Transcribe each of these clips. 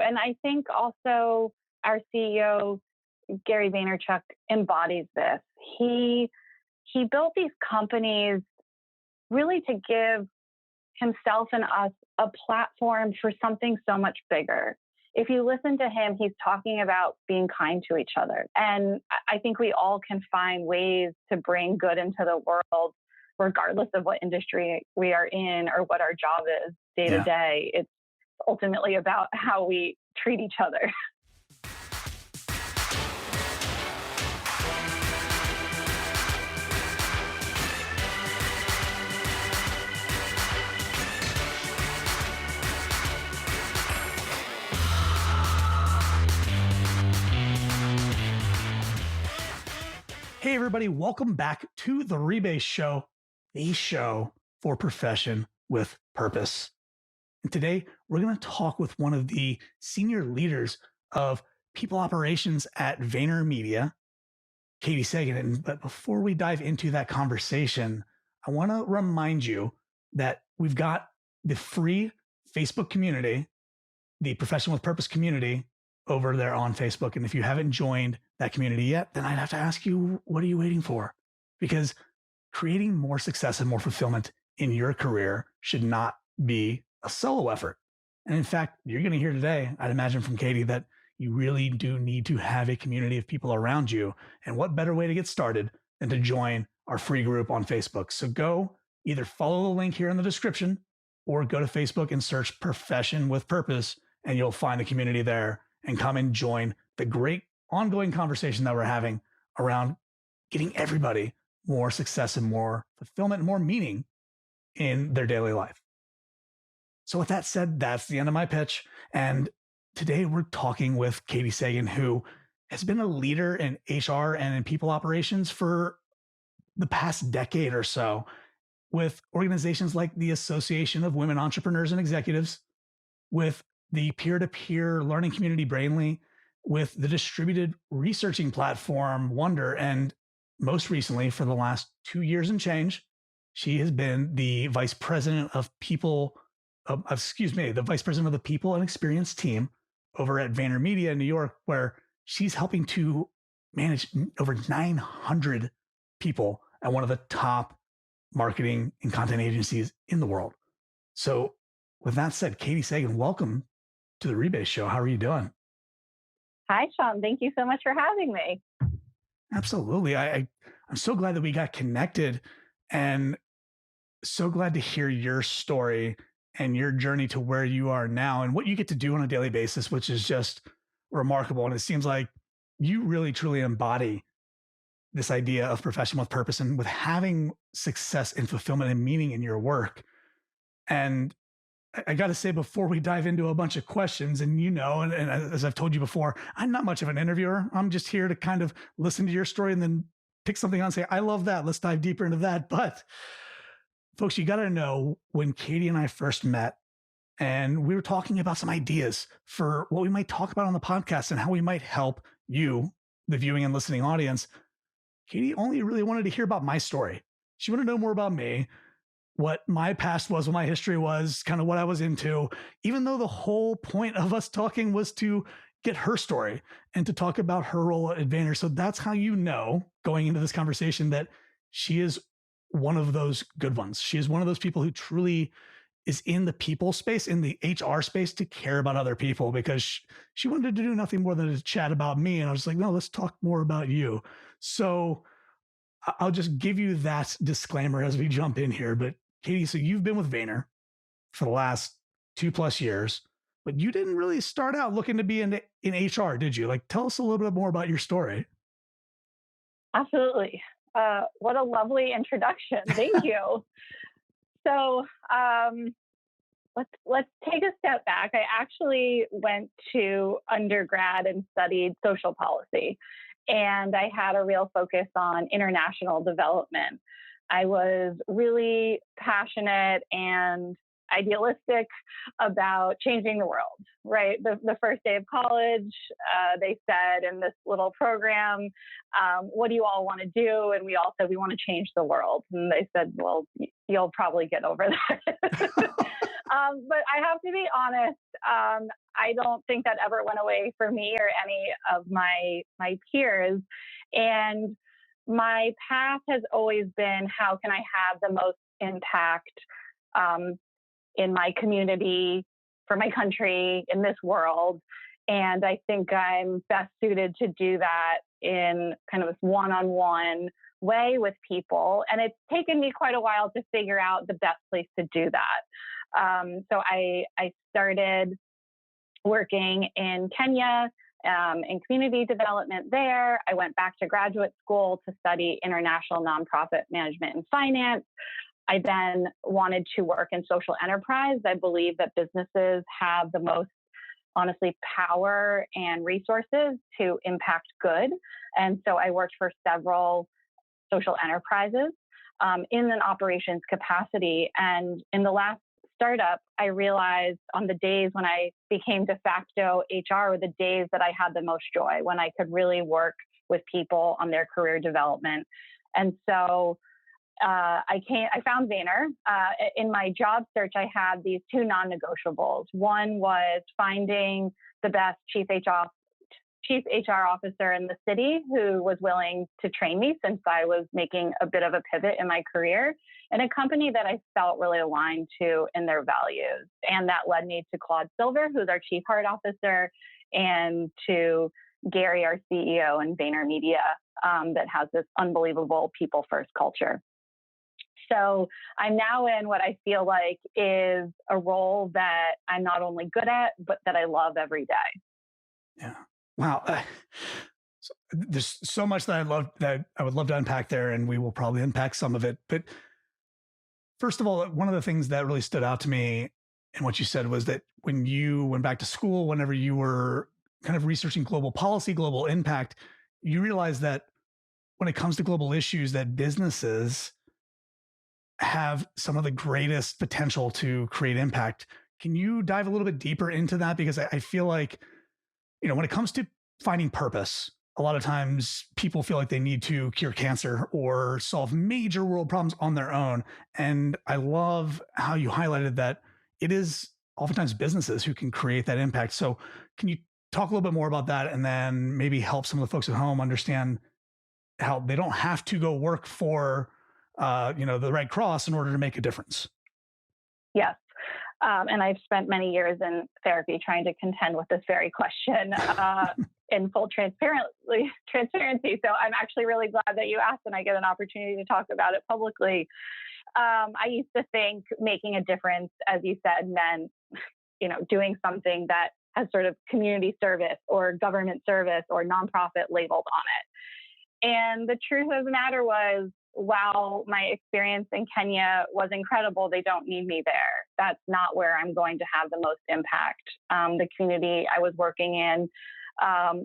And I think also our CEO, Gary Vaynerchuk, embodies this. He built these companies really to give himself and us a platform for something so much bigger. If you listen to him, he's talking about being kind to each other. And I think we all can find ways to bring good into the world, regardless of what industry we are in or what our job is day to day. It's ultimately about how we treat each other. Hey, everybody, welcome back to the Rebase Show, the show for profession with purpose. And today, we're going to talk with one of the senior leaders of people operations at VaynerMedia, Katie Sagan. But before we dive into that conversation, I want to remind you that we've got the free Facebook community, the Profession with Purpose community, over there on Facebook. And if you haven't joined that community yet, then I'd have to ask you, what are you waiting for? Because creating more success and more fulfillment in your career should not be a solo effort. And in fact, you're going to hear today, I'd imagine from Katie, that you really do need to have a community of people around you. And what better way to get started than to join our free group on Facebook? So go either follow the link here in the description or go to Facebook and search Profession with Purpose, and you'll find the community there. And come and join the great ongoing conversation that we're having around getting everybody more success and more fulfillment and more meaning in their daily life. So with that said, that's the end of my pitch. And today we're talking with Katie Sagan, who has been a leader in HR and in people operations for the past decade or so, with organizations like the Association of Women Entrepreneurs and Executives, with the peer-to-peer learning community Brainly, with the distributed researching platform Wonder, and most recently, for the last 2 years and change, she has been the vice president of the vice president of the people and experience team over at VaynerMedia in New York, where she's helping to manage over 900 people at one of the top marketing and content agencies in the world. So with that said, Katie Sagan, welcome to the Rebase Show. How are you doing? Hi, Sean. Thank you so much for having me. Absolutely. I'm so glad that we got connected, and so glad to hear your story and your journey to where you are now and what you get to do on a daily basis, which is just remarkable. And it seems like you really, truly embody this idea of profession with purpose and with having success and fulfillment and meaning in your work. And I got to say, before we dive into a bunch of questions, and and as I've told you before, I'm not much of an interviewer. I'm just here to kind of listen to your story and then pick something on and say, I love that. Let's dive deeper into that. But folks, you got to know, when Katie and I first met, and we were talking about some ideas for what we might talk about on the podcast and how we might help you, the viewing and listening audience, Katie only really wanted to hear about my story. She wanted to know more about me, what my past was, what my history was, kind of what I was into, even though the whole point of us talking was to get her story and to talk about her role at Vayner. So that's how you know, going into this conversation, that she is one of those good ones. She is one of those people who truly is in the people space, in the HR space, to care about other people, because she wanted to do nothing more than to chat about me. And I was like, no, let's talk more about you. So I'll just give you that disclaimer as we jump in here. But Katie, so you've been with Vayner for the last 2+ years, but you didn't really start out looking to be in HR, did you? Like, tell us a little bit more about your story. Absolutely. What a lovely introduction. Thank you. So let's take a step back. I actually went to undergrad and studied social policy, and I had a real focus on international development. I was really passionate and idealistic about changing the world, right? The first day of college, they said in this little program, what do you all want to do? And we all said, we want to change the world. And they said, well, you'll probably get over that. But I have to be honest. I don't think that ever went away for me or any of my peers. And my path has always been, how can I have the most impact um, in my community, for my country, in this world? And I think I'm best suited to do that in kind of this one-on-one way with people. And it's taken me quite a while to figure out the best place to do that. So I started working in Kenya in community development there. I went back to graduate school to study international nonprofit management and finance. I then wanted to work in social enterprise. I believe that businesses have the most, honestly, power and resources to impact good. And so I worked for several social enterprises in an operations capacity. And in the last startup, I realized on the days when I became de facto HR were the days that I had the most joy, when I could really work with people on their career development. And so I found Vayner. In my job search, I had these two non-negotiables. One was finding the best chief HR officer in the city who was willing to train me, since I was making a bit of a pivot in my career, and a company that I felt really aligned to in their values. And that led me to Claude Silver, who's our chief heart officer, and to Gary, our CEO, and VaynerMedia, that has this unbelievable people first culture. So I'm now in what I feel like is a role that I'm not only good at, but that I love every day. Yeah. Wow. There's so much that I would love to unpack there, and we will probably unpack some of it. But first of all, one of the things that really stood out to me in what you said was that when you went back to school, whenever you were kind of researching global policy, global impact, you realized that when it comes to global issues, that businesses have some of the greatest potential to create impact. Can you dive a little bit deeper into that? Because I feel like, when it comes to finding purpose, a lot of times people feel like they need to cure cancer or solve major world problems on their own. And I love how you highlighted that it is oftentimes businesses who can create that impact. So can you talk a little bit more about that, and then maybe help some of the folks at home understand how they don't have to go work for the Red Cross in order to make a difference? Yes. And I've spent many years in therapy trying to contend with this very question in full transparency. So I'm actually really glad that you asked, and I get an opportunity to talk about it publicly. I used to think making a difference, as you said, meant, doing something that has sort of community service or government service or nonprofit labeled on it. And the truth of the matter was, while my experience in Kenya was incredible, they don't need me there. That's not where I'm going to have the most impact. The community I was working in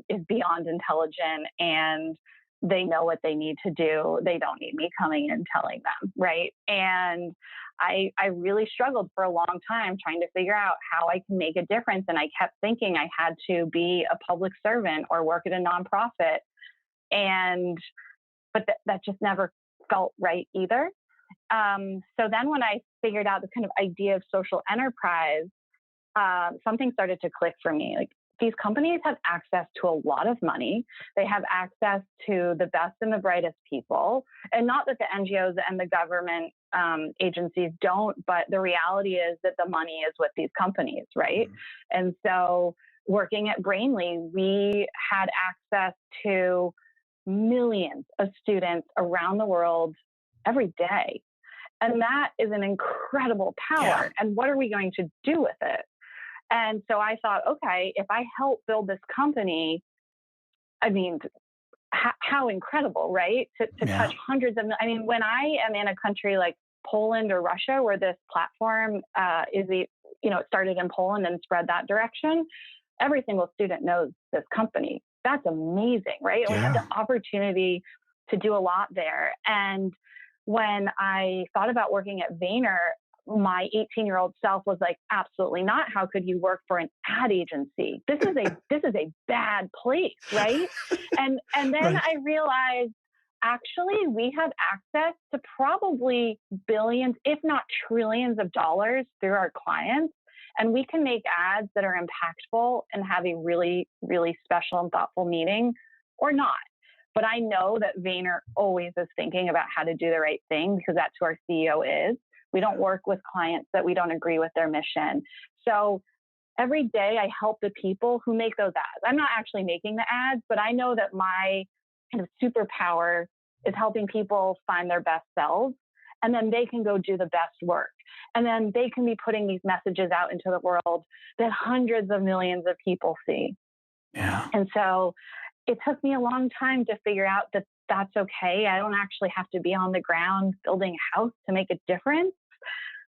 is beyond intelligent, and they know what they need to do. They don't need me coming in telling them, right? And I really struggled for a long time trying to figure out how I can make a difference. And I kept thinking I had to be a public servant or work at a nonprofit. But that just never felt right either. So then when I figured out the kind of idea of social enterprise, something started to click for me. Like, these companies have access to a lot of money. They have access to the best and the brightest people. And not that the NGOs and the government agencies don't, but the reality is that the money is with these companies, right? Mm-hmm. And so working at Brainly, we had access to millions of students around the world every day. And that is an incredible power. Yeah. And what are we going to do with it? And so I thought, okay, if I help build this company, I mean, how incredible, right? To touch hundreds of, when I am in a country like Poland or Russia, where this platform it started in Poland and spread that direction, every single student knows this company. That's amazing, right? And we had the opportunity to do a lot there. And when I thought about working at Vayner, my 18-year-old self was like, absolutely not. How could you work for an ad agency? This is a bad place, right? And then right. I realized Actually, we have access to probably billions, if not trillions of dollars through our clients. And we can make ads that are impactful and have a really, really special and thoughtful meaning or not. But I know that Vayner always is thinking about how to do the right thing because that's who our CEO is. We don't work with clients that we don't agree with their mission. So every day I help the people who make those ads. I'm not actually making the ads, but I know that my kind of superpower is helping people find their best selves, and then they can go do the best work. And then they can be putting these messages out into the world that hundreds of millions of people see. Yeah. And so it took me a long time to figure out that that's okay. I don't actually have to be on the ground building a house to make a difference.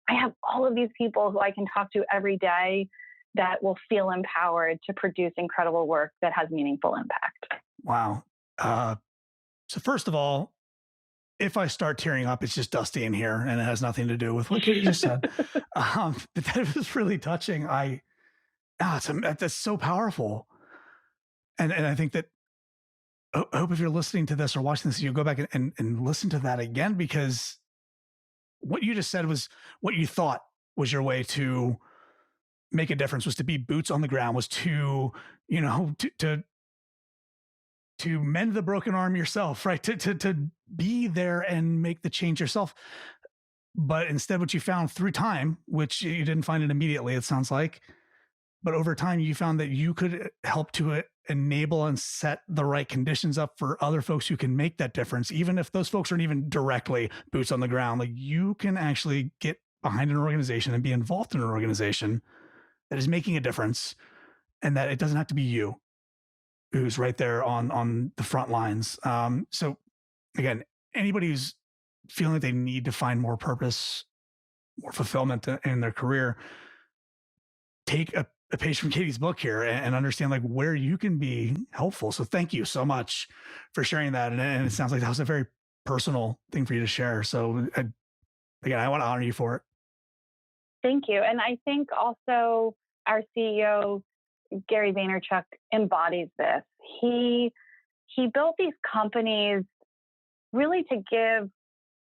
I have all of these people who I can talk to every day that will feel empowered to produce incredible work that has meaningful impact. Wow. So first of all, if I start tearing up, it's just Dusty in here, and it has nothing to do with what Katie just said. But that was really touching. That's so powerful. And I think that I hope if you're listening to this or watching this, you'll go back and listen to that again, because what you just said was what you thought was your way to make a difference, was to be boots on the ground, was to, to mend the broken arm yourself, right? To be there and make the change yourself. But instead, what you found through time, which you didn't find it immediately, it sounds like, but over time, you found that you could help to enable and set the right conditions up for other folks who can make that difference. Even if those folks aren't even directly boots on the ground, like you can actually get behind an organization and be involved in an organization that is making a difference, and that it doesn't have to be you who's right there on the front lines. So again, anybody who's feeling like they need to find more purpose, more fulfillment in their career, take a page from Katie's book here and understand like where you can be helpful. So thank you so much for sharing that. And it sounds like that was a very personal thing for you to share. So again, I want to honor you for it. Thank you. And I think also our CEO, Gary Vaynerchuk, embodies this. He built these companies really to give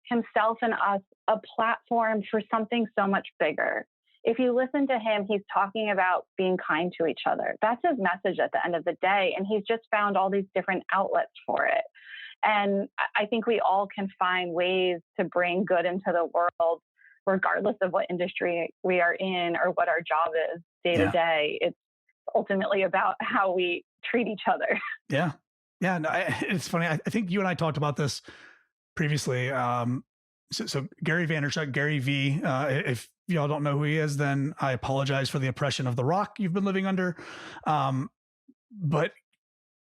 himself and us a platform for something so much bigger. If you listen to him, he's talking about being kind to each other. That's his message at the end of the day. And he's just found all these different outlets for it. And I think we all can find ways to bring good into the world, regardless of what industry we are in or what our job is day to day. It's ultimately about how we treat each other. Yeah. Yeah. No, it's funny. I think you and I talked about this previously. So Gary Vaynerchuk, Gary V, if y'all don't know who he is, then I apologize for the oppression of the rock you've been living under. But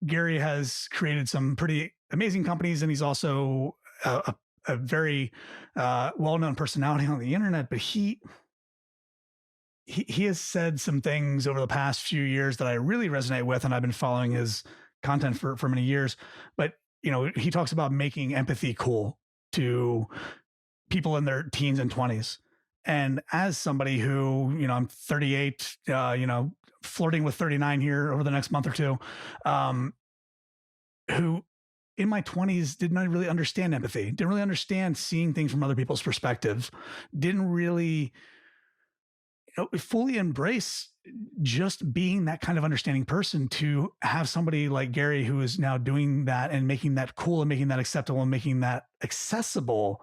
Gary has created some pretty amazing companies, and he's also a very well-known personality on the internet. But he has said some things over the past few years that I really resonate with, and I've been following his content for many years. But he talks about making empathy cool to people in their teens and 20s. And as somebody who, I'm 38, flirting with 39 here over the next month or two, who in my 20s did not really understand empathy, didn't really understand seeing things from other people's perspectives, didn't really fully embrace just being that kind of understanding person. To have somebody like Gary who is now doing that and making that cool and making that acceptable and making that accessible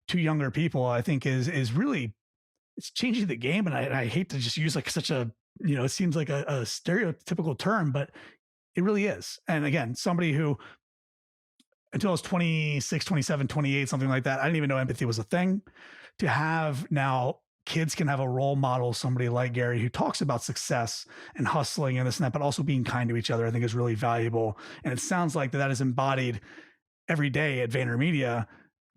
to younger people, I think is really, it's changing the game. And I hate to just use like such a, it seems like a stereotypical term, but it really is. And again, somebody who until I was 26, 27, 28, something like that, I didn't even know empathy was a thing. To have now kids can have a role model, somebody like Gary who talks about success and hustling and this and that, but also being kind to each other, I think is really valuable. And it sounds like that is embodied every day at VaynerMedia,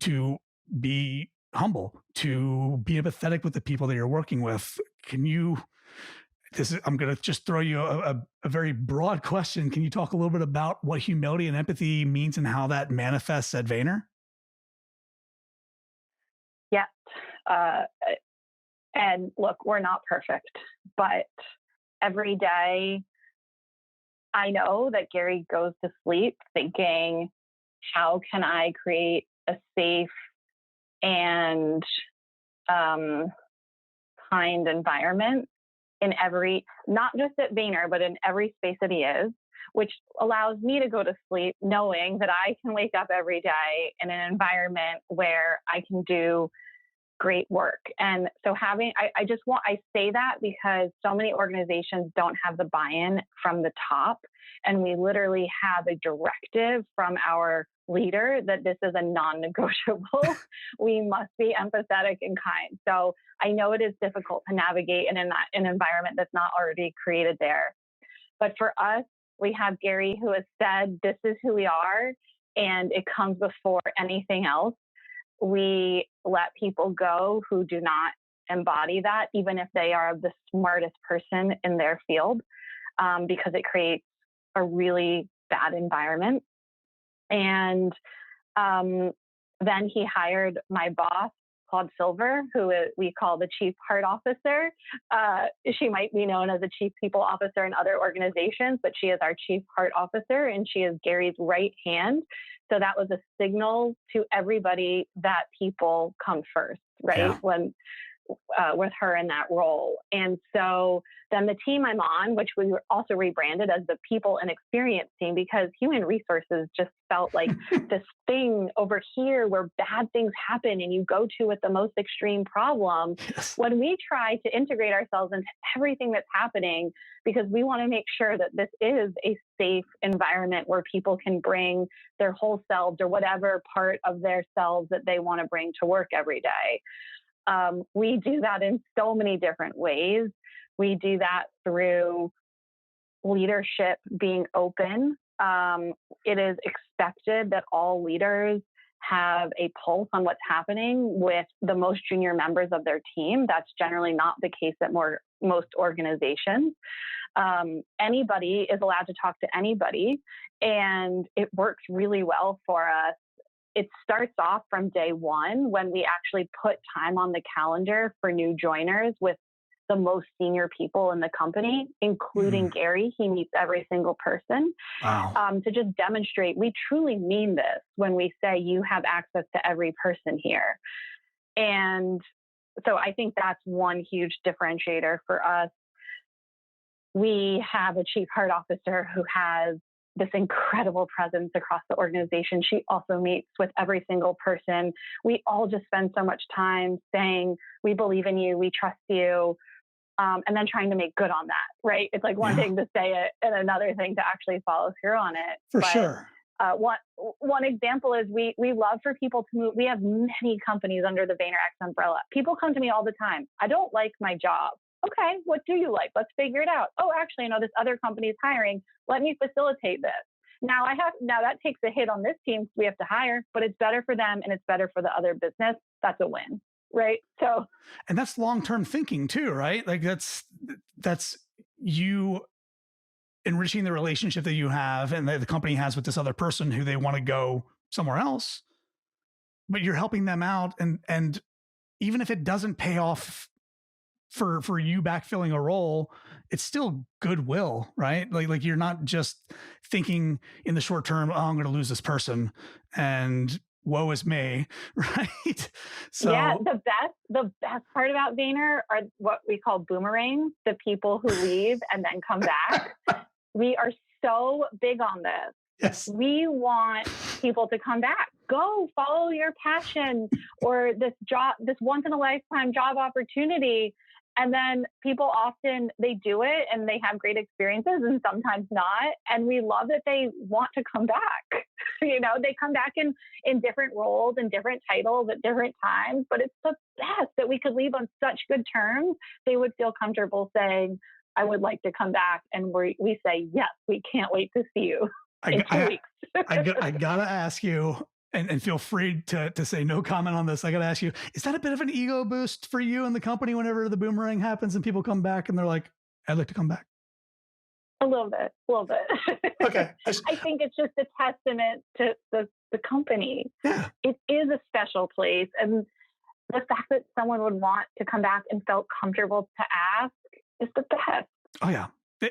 to be humble, to be empathetic with the people that you're working with. I'm going to just throw you a very broad question. Can you talk a little bit about what humility and empathy means and how that manifests at Vayner? Yeah. And look, we're not perfect, but every day I know that Gary goes to sleep thinking, how can I create a safe and kind environment in every, not just at Vayner, but in every space that he is, which allows me to go to sleep knowing that I can wake up every day in an environment where I can do great work. And so I say that because so many organizations don't have the buy-in from the top. And we literally have a directive from our leader that this is a non-negotiable. We must be empathetic and kind. So I know it is difficult to navigate in an environment that's not already created there. But for us, we have Gary who has said, this is who we are, and it comes before anything else. We let people go who do not embody that, even if they are the smartest person in their field, because it creates a really bad environment. And then he hired my boss, Claude Silver, who we call the Chief Heart Officer. She might be known as a Chief People Officer in other organizations, but she is our Chief Heart Officer, and she is Gary's right hand. So that was a signal to everybody that people come first, right? Yeah. When with her in that role. And so then the team I'm on, which we also rebranded as the People and Experience team, because human resources just felt like this thing over here where bad things happen and you go to with the most extreme problem. Yes. When we try to integrate ourselves into everything that's happening, because we want to make sure that this is a safe environment where people can bring their whole selves or whatever part of their selves that they want to bring to work every day. We do that in so many different ways. We do that through leadership being open. It is expected that all leaders have a pulse on what's happening with the most junior members of their team. That's generally not the case at most organizations. Anybody is allowed to talk to anybody, and it works really well for us. It starts off from day one when we actually put time on the calendar for new joiners with the most senior people in the company, including Gary. He meets every single person. Wow. To just demonstrate we truly mean this when we say you have access to every person here. And so I think that's one huge differentiator for us. We have a Chief Heart Officer who has this incredible presence across the organization. She also meets with every single person. We all just spend so much time saying, we believe in you, we trust you, and then trying to make good on that, right? It's like one thing to say it and another thing to actually follow through on it. For sure. One example is we love for people to move. We have many companies under the VaynerX umbrella. People come to me all the time. I don't like my job. Okay, what do you like? Let's figure it out. Oh, actually, this other company is hiring. Let me facilitate this. Now that takes a hit on this team. We have to hire, but it's better for them and it's better for the other business. That's a win, right? So, and that's long-term thinking too, right? Like that's you enriching the relationship that you have and the company has with this other person who they want to go somewhere else, but you're helping them out, and even if it doesn't pay off for you backfilling a role, it's still goodwill, right? Like you're not just thinking in the short term, oh, I'm going to lose this person and woe is me, right? So yeah, the best part about Vayner are what we call boomerangs, the people who leave and then come back. We are so big on this. Yes. We want people to come back. Go follow your passion or this once in a lifetime job opportunity. And then people often, they do it and they have great experiences and sometimes not. And we love that they want to come back. They come back in different roles and different titles at different times, but it's the best that we could leave on such good terms. They would feel comfortable saying, I would like to come back. And we say, yes, we can't wait to see you in 2 weeks. I gotta ask you, and feel free to say no comment on this. I gotta ask you, is that a bit of an ego boost for you and the company whenever the boomerang happens and people come back and they're like, I'd like to come back? A little bit. Okay. I think it's just a testament to the company. Yeah. It is a special place. And the fact that someone would want to come back and felt comfortable to ask is the best. Oh yeah,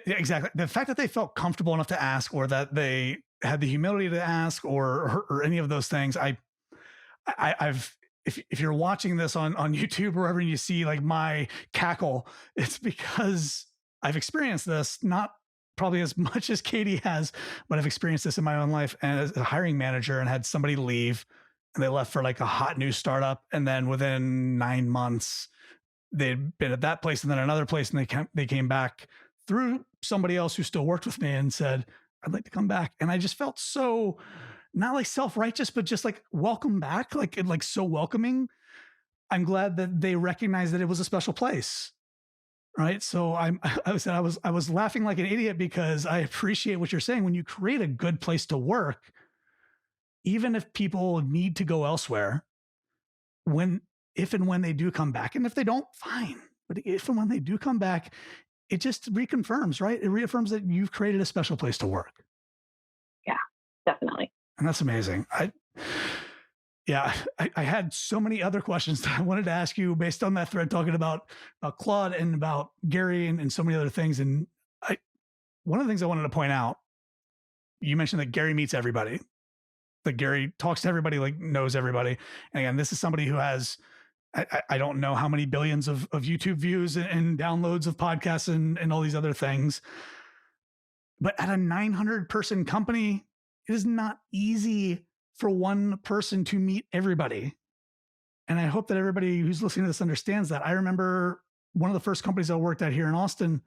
exactly. The fact that they felt comfortable enough to ask, or that they had the humility to ask or any of those things. I've if you're watching this on YouTube or wherever, and you see like my cackle, it's because I've experienced this, not probably as much as Katie has, but I've experienced this in my own life as a hiring manager and had somebody leave, and they left for like a hot new startup. And then within 9 months, they'd been at that place and then another place, and they came back through somebody else who still worked with me and said, I'd like to come back. And I just felt so, not like self-righteous, but just like welcome back, like so welcoming. I'm glad that they recognized that it was a special place. Right. So I was laughing like an idiot because I appreciate what you're saying. When you create a good place to work, even if people need to go elsewhere, if and when they do come back, and if they don't, fine. But if and when they do come back, it just reconfirms, right? It reaffirms that you've created a special place to work. Yeah, definitely. And that's amazing. I had so many other questions that I wanted to ask you based on that thread, talking about Claude and about Gary and so many other things. And one of the things I wanted to point out, you mentioned that Gary meets everybody, that Gary talks to everybody, like knows everybody. And again, this is somebody who has, I don't know how many billions of YouTube views and downloads of podcasts and all these other things. But at a 900 person company, it is not easy for one person to meet everybody. And I hope that everybody who's listening to this understands that. I remember one of the first companies I worked at here in Austin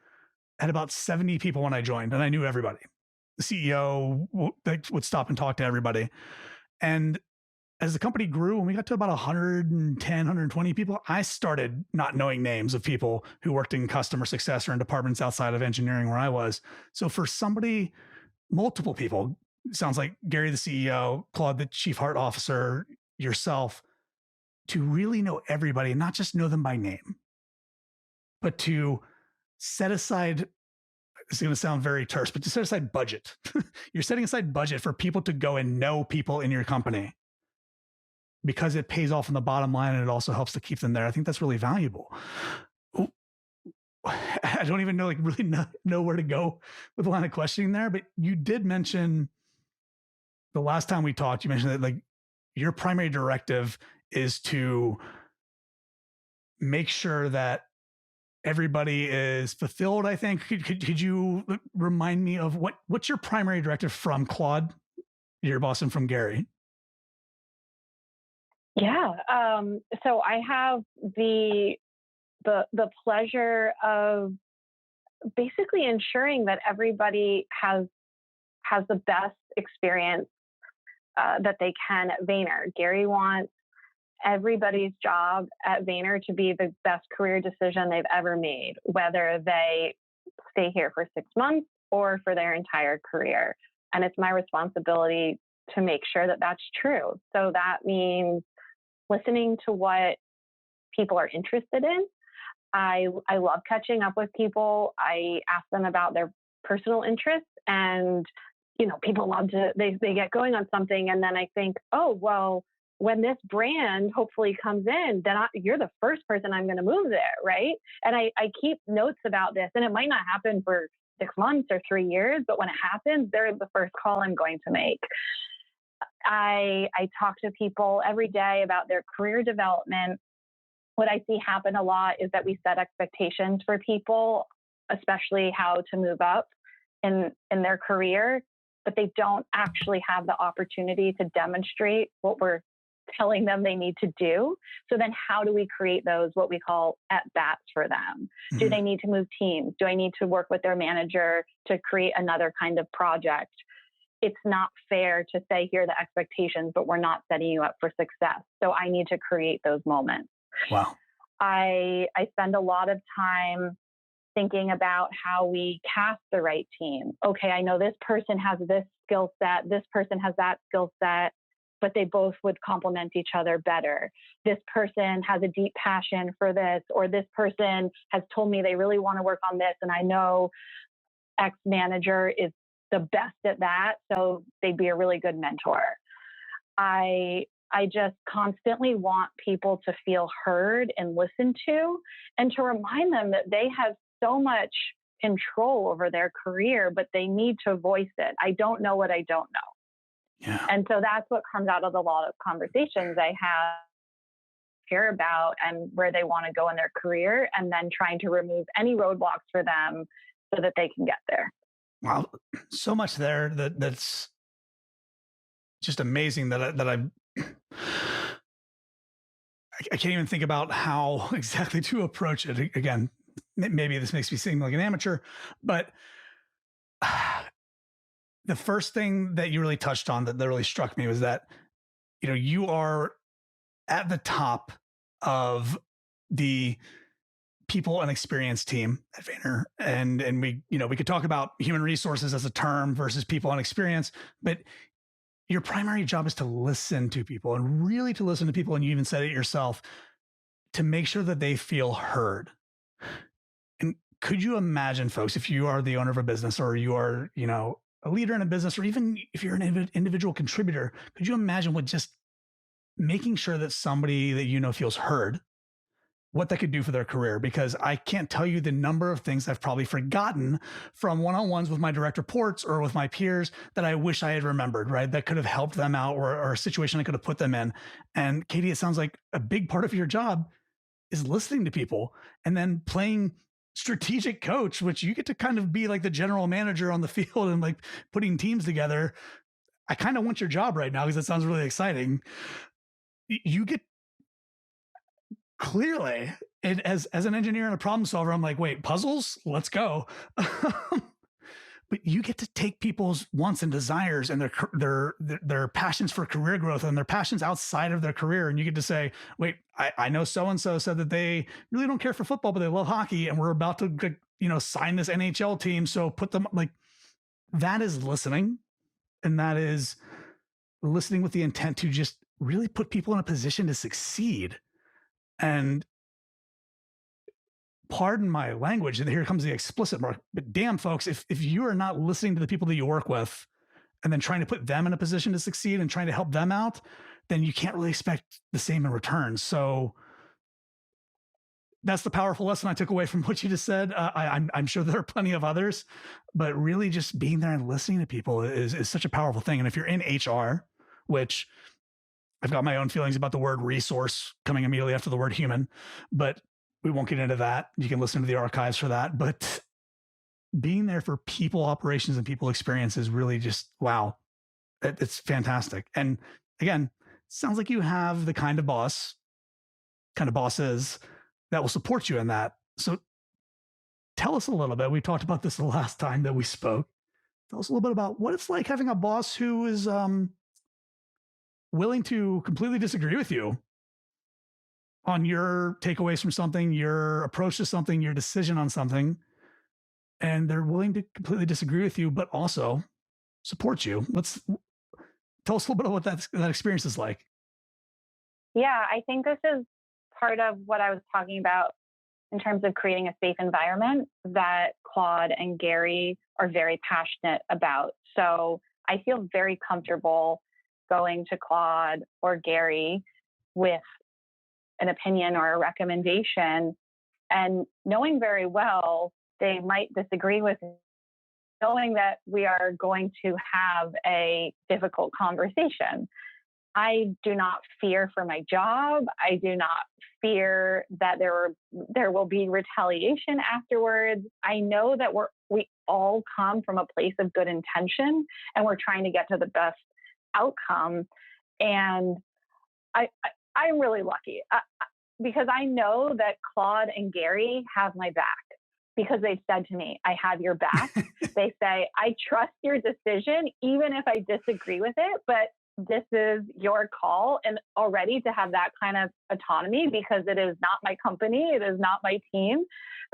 had about 70 people when I joined, and I knew everybody. The CEO would stop and talk to everybody. And as the company grew, when we got to about 110, 120 people, I started not knowing names of people who worked in customer success or in departments outside of engineering where I was. So for somebody, multiple people, sounds like Gary, the CEO, Claude, the chief heart officer, yourself, to really know everybody and not just know them by name, but to set aside, it's going to sound very terse, but to set aside budget. You're setting aside budget for people to go and know people in your company because it pays off on the bottom line, and it also helps to keep them there. I think that's really valuable. I don't even know, like really know where to go with the line of questioning there, but you did mention the last time we talked, you mentioned that like your primary directive is to make sure that everybody is fulfilled. I think, could you remind me of what's your primary directive from Claude, your boss, and from Gary? Yeah. So I have the pleasure of basically ensuring that everybody has the best experience that they can at Vayner. Gary wants everybody's job at Vayner to be the best career decision they've ever made, whether they stay here for 6 months or for their entire career. And it's my responsibility to make sure that that's true. So that means listening to what people are interested in. I love catching up with people. I ask them about their personal interests, and people love to, they get going on something. And then I think, oh, well, when this brand hopefully comes in, then you're the first person I'm going to move there. Right. And I keep notes about this, and it might not happen for 6 months or 3 years, but when it happens, they're the first call I'm going to make. I talk to people every day about their career development. What I see happen a lot is that we set expectations for people, especially how to move up in their career, but they don't actually have the opportunity to demonstrate what we're telling them they need to do. So then how do we create those, what we call at-bats for them? Mm-hmm. Do they need to move teams? Do I need to work with their manager to create another kind of project? It's not fair to say, here are the expectations, but we're not setting you up for success. So I need to create those moments. Wow. I spend a lot of time thinking about how we cast the right team. Okay, I know this person has this skill set, this person has that skill set, but they both would complement each other better. This person has a deep passion for this, or this person has told me they really want to work on this, and I know X manager is the best at that, so they'd be a really good mentor. I just constantly want people to feel heard and listened to, and to remind them that they have so much control over their career, but they need to voice it. I don't know what I don't know. Yeah. And so that's what comes out of a lot of conversations I have care about and where they want to go in their career, and then trying to remove any roadblocks for them so that they can get there. Wow. So much there that's just amazing I can't even think about how exactly to approach it. Again, maybe this makes me seem like an amateur, but the first thing that you really touched on that really struck me was that, you are at the top of the people and experience team at Vayner. And we could talk about human resources as a term versus people and experience, but your primary job is to listen to people and really to listen to people. And you even said it yourself, to make sure that they feel heard. And could you imagine, folks, if you are the owner of a business, or you are, a leader in a business, or even if you're an individual contributor, could you imagine what just making sure that somebody that feels heard, what that could do for their career? Because I can't tell you the number of things I've probably forgotten from one-on-ones with my direct reports or with my peers that I wish I had remembered, right? That could have helped them out, or a situation I could have put them in. And Katie, it sounds like a big part of your job is listening to people and then playing strategic coach, which you get to kind of be like the general manager on the field and like putting teams together. I kind of want your job right now because it sounds really exciting. You get clearly, and as an engineer and a problem solver, I'm like, wait, puzzles? Let's go. But you get to take people's wants and desires and their passions for career growth and their passions outside of their career. And you get to say, wait, I know so-and-so said that they really don't care for football, but they love hockey. And we're about to, sign this NHL team. So put them like, that is listening. And that is listening with the intent to just really put people in a position to succeed. And pardon my language, and here comes the explicit mark, but damn, folks, if you are not listening to the people that you work with and then trying to put them in a position to succeed and trying to help them out, then you can't really expect the same in return. So that's the powerful lesson I took away from what you just said. I'm sure there are plenty of others, but really just being there and listening to people is such a powerful thing. And if you're in HR, which I've got my own feelings about the word resource coming immediately after the word human, but we won't get into that. You can listen to the archives for that. But being there for people operations and people experience is really just, wow, it's fantastic. And again, sounds like you have the kind of bosses that will support you in that. So tell us a little bit. We talked about this the last time that we spoke. Tell us a little bit about what it's like having a boss who is willing to completely disagree with you on your takeaways from something, your approach to something, your decision on something, and they're willing to completely disagree with you, but also support you. Tell us a little bit about what that experience is like. Yeah, I think this is part of what I was talking about in terms of creating a safe environment that Claude and Gary are very passionate about. So I feel very comfortable going to Claude or Gary with an opinion or a recommendation, and knowing very well they might disagree with me, knowing that we are going to have a difficult conversation. I do not fear for my job. I do not fear that there will be retaliation afterwards. I know that we all come from a place of good intention, and we're trying to get to the best outcome. And I'm really lucky because I know that Claude and Gary have my back, because they've said to me, I have your back. They say, I trust your decision, even if I disagree with it, but this is your call. And already to have that kind of autonomy, because it is not my company, it is not my team,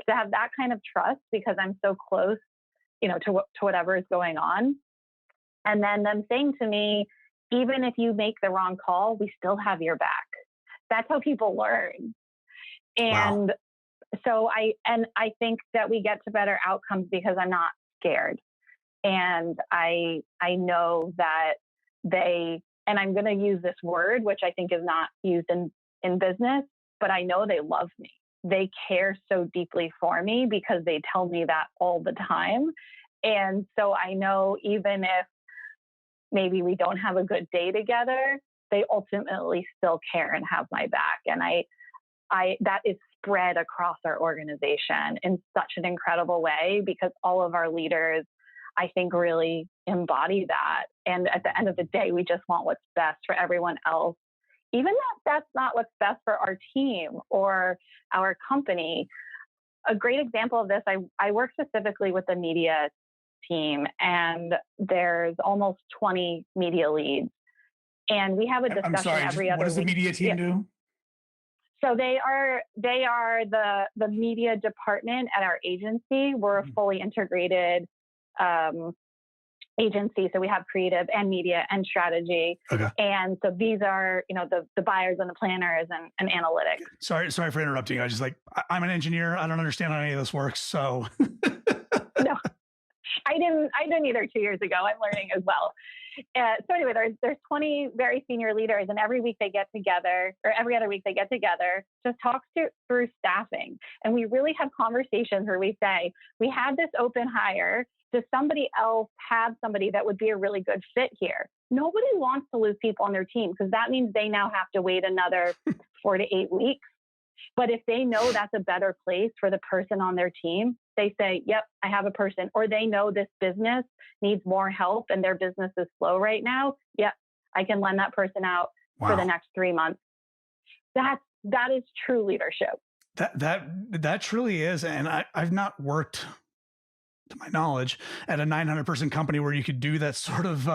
to have that kind of trust because I'm so close, to whatever is going on. And then them saying to me, even if you make the wrong call, we still have your back. That's how people learn. And Wow. so I think that we get to better outcomes because I'm not scared. And I know that and I'm going to use this word, which I think is not used in business, but I know they love me. they care so deeply for me because they tell me that all the time. And so I know even if maybe we don't have a good day together, they ultimately still care and have my back. And that is spread across our organization in such an incredible way because all of our leaders, I think, really embody that. And at the end of the day, we just want what's best for everyone else. Even if that's not what's best for our team or our company. A great example of this, I work specifically with the media team, and there's almost 20 media leads. And we have a discussion every other week. What does the media team do? So they are the media department at our agency. We're a fully integrated agency. So we have creative and media and strategy. Okay. And so these are, the buyers and the planners and analytics. Sorry for interrupting. I'm an engineer. I don't understand how any of this works. So no, I didn't either 2 years ago. I'm learning as well. So anyway, there's 20 very senior leaders, and every week they get together, or every other week they get together, just talk through staffing. And we really have conversations where we say, we had this open hire. Does somebody else have somebody that would be a really good fit here? Nobody wants to lose people on their team because that means they now have to wait another 4 to 8 weeks. But if they know that's a better place for the person on their team, they say, yep, I have a person. Or they know this business needs more help and their business is slow right now. Yep, I can lend that person out for the next 3 months. That is true leadership. That truly is. And I've not worked, to my knowledge, at a 900-person company where you could do that sort of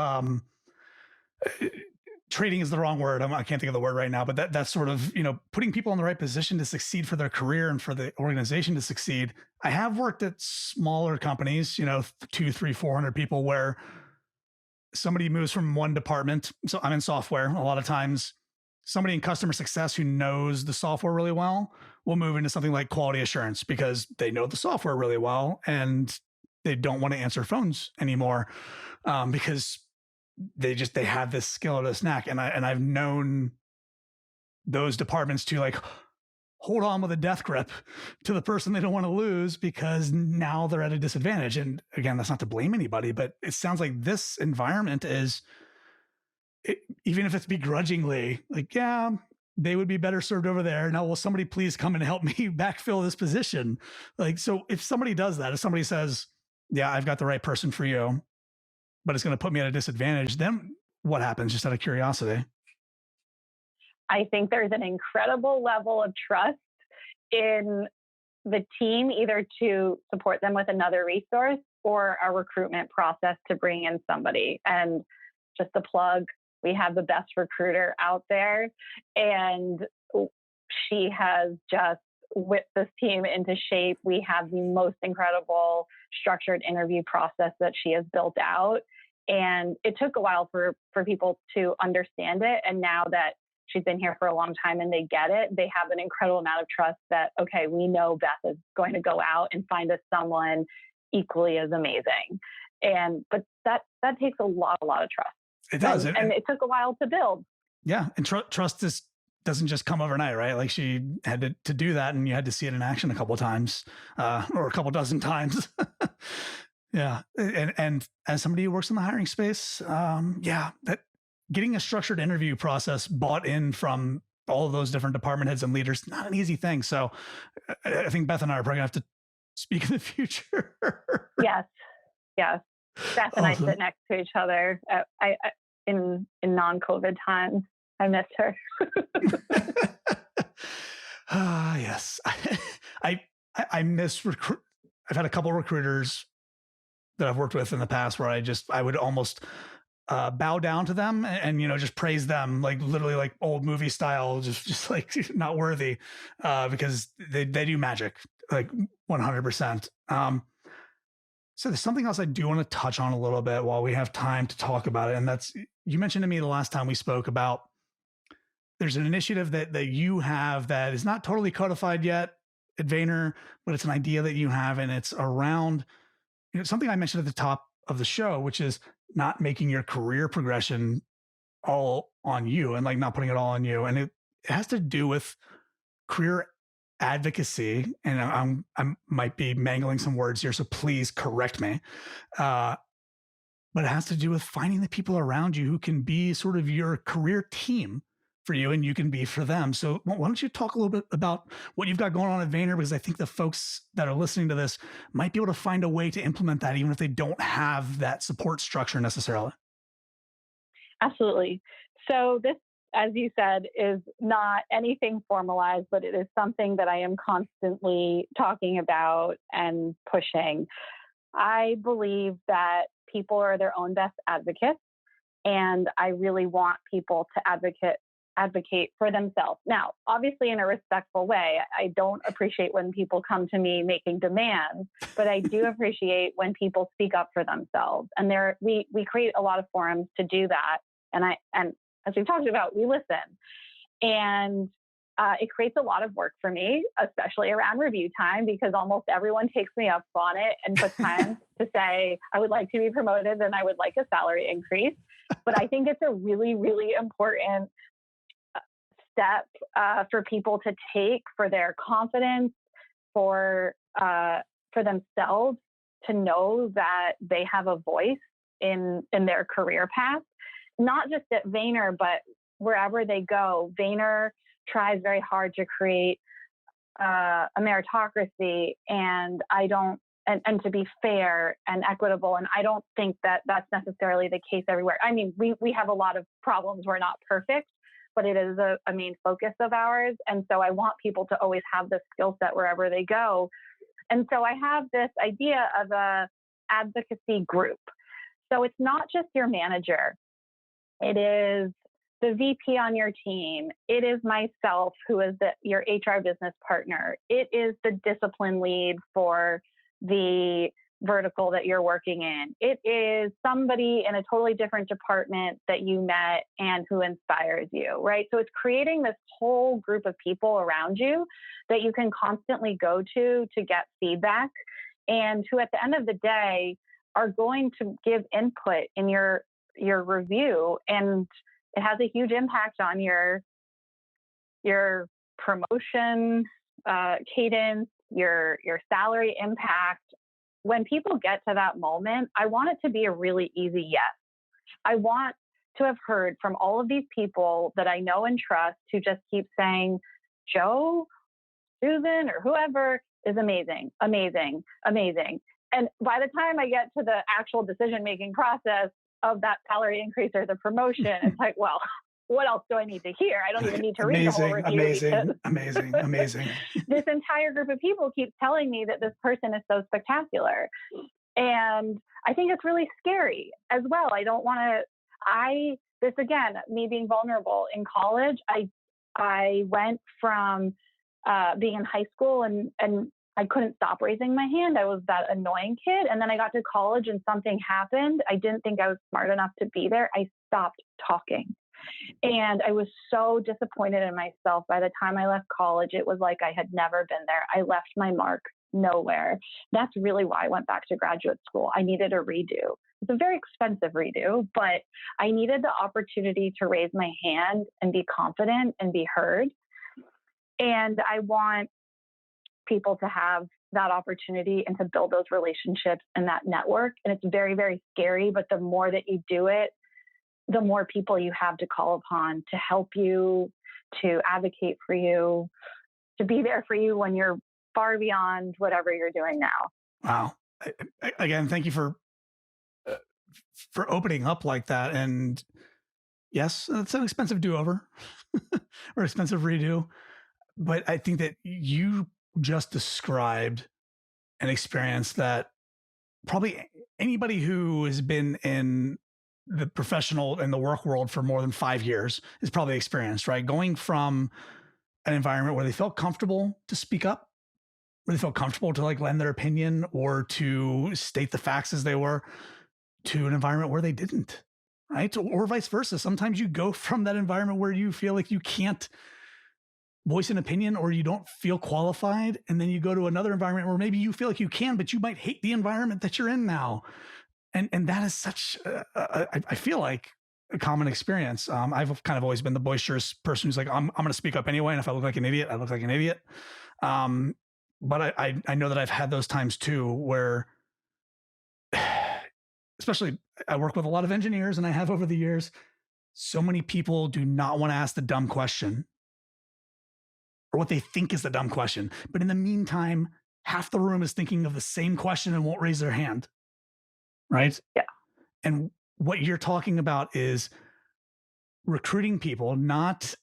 trading is the wrong word. I can't think of the word right now, but that's sort of, putting people in the right position to succeed for their career and for the organization to succeed. I have worked at smaller companies, 200, 300, 400 people, where somebody moves from one department. So I'm in software. A lot of times somebody in customer success who knows the software really well will move into something like quality assurance because they know the software really well and they don't want to answer phones anymore because they have this skill or this knack. And I've known those departments to hold on with a death grip to the person they don't want to lose because now they're at a disadvantage. And again, that's not to blame anybody, but it sounds like this environment is, even if it's begrudgingly, they would be better served over there. Now, will somebody please come and help me backfill this position? So if somebody does that, if somebody says, yeah, I've got the right person for you, but it's going to put me at a disadvantage, then what happens? Just out of curiosity. I think there's an incredible level of trust in the team, either to support them with another resource or a recruitment process to bring in somebody. And just a plug, we have the best recruiter out there, and she has just whipped this team into shape. We have the most incredible structured interview process that she has built out. And it took a while for people to understand it. And now that she's been here for a long time and they get it, they have an incredible amount of trust that, okay, we know Beth is going to go out and find us someone equally as amazing. But that takes a lot of trust. It does. And it took a while to build. Yeah. And trust doesn't just come overnight, right? She had to do that, and you had to see it in action a couple of times, or a couple dozen times. Yeah. And as somebody who works in the hiring space, that getting a structured interview process bought in from all of those different department heads and leaders, not an easy thing. So I think Beth and I are probably gonna have to speak in the future. Yes. Beth and I sit next to each other in non-COVID times. I miss her. Yes. I miss I've had a couple recruiters that I've worked with in the past where I would almost bow down to them and just praise them, literally old movie style, just not worthy, because they do magic 100%. So there's something else I do want to touch on a little bit while we have time to talk about it. And that's, you mentioned to me the last time we spoke about, there's an initiative that you have that is not totally codified yet at Vayner, but it's an idea that you have, and it's around something I mentioned at the top of the show, which is not making your career progression all on you and not putting it all on you. And it has to do with career advocacy, and I might be mangling some words here, so please correct me. Uh, but it has to do with finding the people around you who can be sort of your career team for you and you can be for them. So why don't you talk a little bit about what you've got going on at Vayner? Because I think the folks that are listening to this might be able to find a way to implement that, even if they don't have that support structure necessarily. Absolutely. So this, as you said, is not anything formalized, but it is something that I am constantly talking about and pushing. I believe that people are their own best advocates, and I really want people to advocate for themselves. Now, obviously in a respectful way. I don't appreciate when people come to me making demands, but I do appreciate when people speak up for themselves. And we create a lot of forums to do that. And as we've talked about, we listen. And it creates a lot of work for me, especially around review time, because almost everyone takes me up on it and puts time to say, I would like to be promoted and I would like a salary increase. But I think it's a really, really important step for people to take for their confidence, for themselves to know that they have a voice in their career path, not just at Vayner, but wherever they go. Vayner tries very hard to create a meritocracy, and and to be fair and equitable. And I don't think that that's necessarily the case everywhere. I mean, we have a lot of problems. We're not perfect, but it is a main focus of ours. And so I want people to always have this skill set wherever they go. And so I have this idea of a advocacy group. So it's not just your manager. It is the VP on your team. It is myself, who is your HR business partner. It is the discipline lead for the vertical that you're working in. It is somebody in a totally different department that you met and who inspires you, right? So it's creating this whole group of people around you that you can constantly go to get feedback, and who at the end of the day are going to give input in your review. And it has a huge impact on your promotion cadence, your salary impact. When people get to that moment, I want it to be a really easy yes. I want to have heard from all of these people that I know and trust who just keep saying, Joe, Susan, or whoever is amazing, amazing, amazing. And by the time I get to the actual decision-making process of that salary increase or the promotion, it's like, well, what else do I need to hear? I don't even need to read the whole review. Amazing. This entire group of people keeps telling me that this person is so spectacular. And I think it's really scary as well. I don't want to, this again, me being vulnerable in college, I went from being in high school and I couldn't stop raising my hand. I was that annoying kid. And then I got to college and something happened. I didn't think I was smart enough to be there. I stopped talking. And I was so disappointed in myself. By the time I left college, it was like I had never been there. I left my mark nowhere. That's really why I went back to graduate school. I needed a redo. It's a very expensive redo, but I needed the opportunity to raise my hand and be confident and be heard. And I want people to have that opportunity and to build those relationships and that network. And it's very, very scary, but the more that you do it, the more people you have to call upon to help you, to advocate for you, to be there for you when you're far beyond whatever you're doing now. Wow. Again, thank you for opening up like that. And yes, it's an expensive do-over or expensive redo. But I think that you just described an experience that probably anybody who has been in the professional and the work world for more than 5 years is probably experienced, right? Going from an environment where they felt comfortable to speak up, where they felt comfortable to like lend their opinion or to state the facts as they were, to an environment where they didn't, right? Or vice versa. Sometimes you go from that environment where you feel like you can't voice an opinion or you don't feel qualified, and then you go to another environment where maybe you feel like you can, but you might hate the environment that you're in now. And that is such, I feel like, a common experience. I've kind of always been the boisterous person who's like, I'm going to speak up anyway. And if I look like an idiot, I look like an idiot. But I know that I've had those times too, where especially I work with a lot of engineers and I have over the years, so many people do not want to ask the dumb question or what they think is the dumb question. But in the meantime, half the room is thinking of the same question and won't raise their hand. Right. Yeah. And what you're talking about is recruiting people, not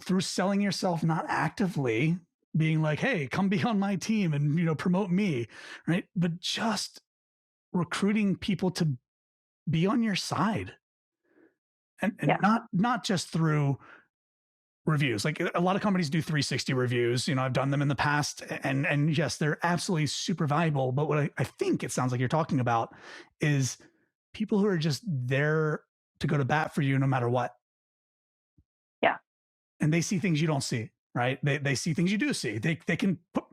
through selling yourself, not actively being like, hey, come be on my team and, promote me. Right. But just recruiting people to be on your side and Yeah. not just through reviews. Like a lot of companies do 360 reviews. I've done them in the past and yes, they're absolutely super valuable. But what I think it sounds like you're talking about is people who are just there to go to bat for you no matter what. Yeah. And they see things you don't see, right? They see things you do see. They can put,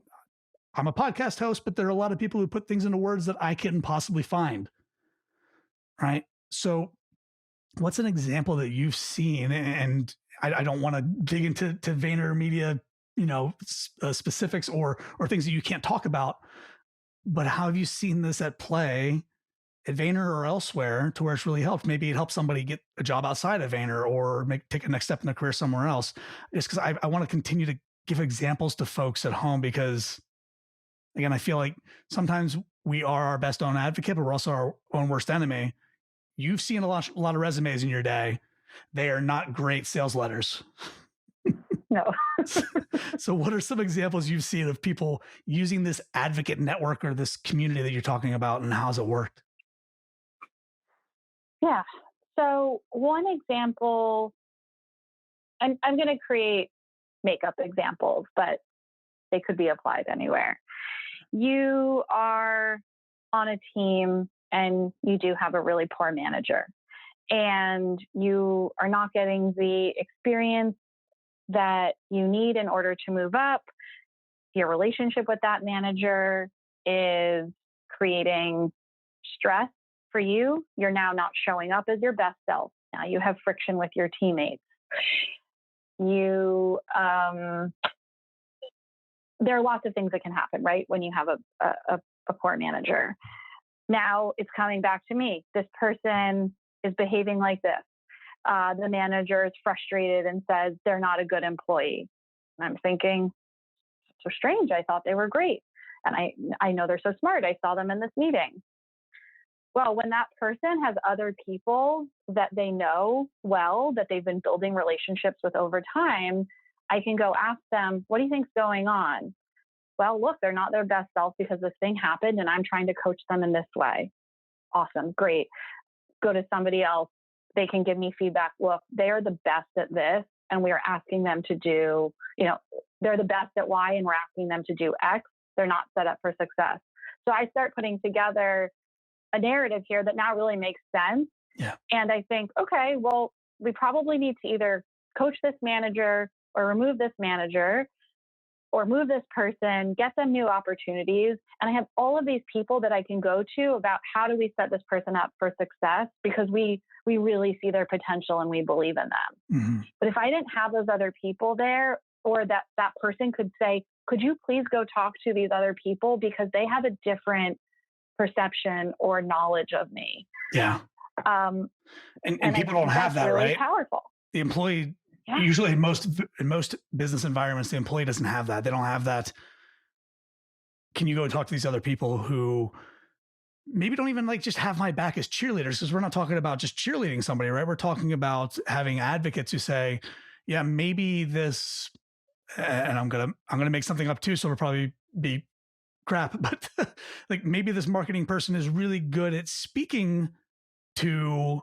I'm a podcast host, but there are a lot of people who put things into words that I couldn't possibly find. Right. So what's an example that you've seen? And I don't want to dig into VaynerMedia, specifics or things that you can't talk about, but how have you seen this at play at Vayner or elsewhere to where it's really helped? Maybe it helps somebody get a job outside of Vayner or take a next step in their career somewhere else. Just because I want to continue to give examples to folks at home, because again, I feel like sometimes we are our best own advocate, but we're also our own worst enemy. You've seen a lot of resumes in your day. They are not great sales letters. No. So what are some examples you've seen of people using this advocate network or this community that you're talking about, and how's it worked? Yeah. So one example, I'm going to create makeup examples, but they could be applied anywhere. You are on a team and you do have a really poor manager, and you are not getting the experience that you need in order to move up. Your relationship with that manager is creating stress for you. You're now not showing up as your best self. Now you have friction with your teammates. There are lots of things that can happen, right? When you have a poor manager. Now it's coming back to me. This person is behaving like this. The manager is frustrated and says they're not a good employee. And I'm thinking, so strange. I thought they were great. And I know they're so smart. I saw them in this meeting. Well, when that person has other people that they know well, that they've been building relationships with over time, I can go ask them, what do you think's going on? Well, look, they're not their best self because this thing happened and I'm trying to coach them in this way. Awesome. Great. Go to somebody else. They can give me feedback. Look, they are the best at this and we are asking them to do, they're the best at Y and we're asking them to do X. They're not set up for success. So I start putting together a narrative here that now really makes sense. Yeah. And I think, okay, well, we probably need to either coach this manager or remove this manager or move this person, get them new opportunities. And I have all of these people that I can go to about how do we set this person up for success, because we really see their potential and we believe in them. Mm-hmm. But if I didn't have those other people there, or that person could say, could you please go talk to these other people because they have a different perception or knowledge of me. Yeah. And people don't have that, really right? Powerful. The employee, usually in most business environments, the employee doesn't have that. They don't have that. Can you go talk to these other people who maybe don't even just have my back as cheerleaders? Because we're not talking about just cheerleading somebody, right? We're talking about having advocates who say, yeah, maybe this, and I'm gonna make something up too, so it'll probably be crap, but maybe this marketing person is really good at speaking to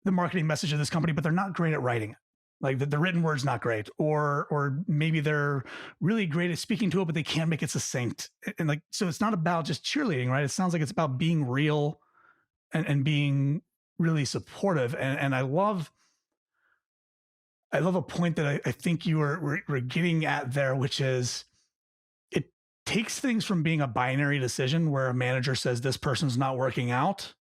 the marketing message of this company, but they're not great at writing it. Like the written word's not great, or maybe they're really great at speaking to it, but they can't make it succinct. And so it's not about just cheerleading, right? It sounds like it's about being real and being really supportive. And I love a point that I think you were getting at there, which is it takes things from being a binary decision where a manager says this person's not working out.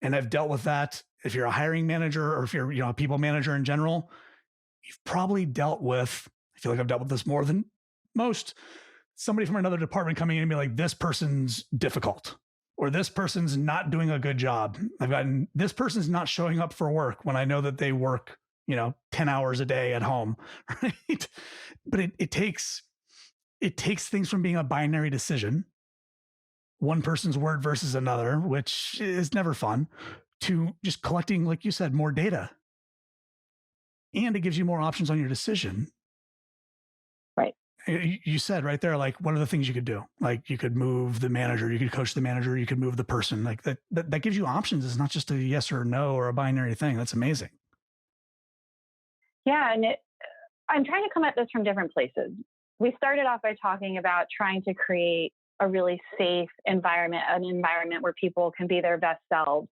And I've dealt with that. If you're a hiring manager or if you're a people manager in general, you've probably dealt with, I feel like I've dealt with this more than most, somebody from another department coming in and be like, this person's difficult, or this person's not doing a good job. I've gotten, this person's not showing up for work when I know that they work, 10 hours a day at home, right? But it takes things from being a binary decision, one person's word versus another, which is never fun, to just collecting, like you said, more data. And it gives you more options on your decision. Right. You said right there, like, what are the things you could do? Like, you could move the manager, you could coach the manager, you could move the person. Like that gives you options. It's not just a yes or no or a binary thing. That's amazing. Yeah. And I'm trying to come at this from different places. We started off by talking about trying to create a really safe environment, an environment where people can be their best selves.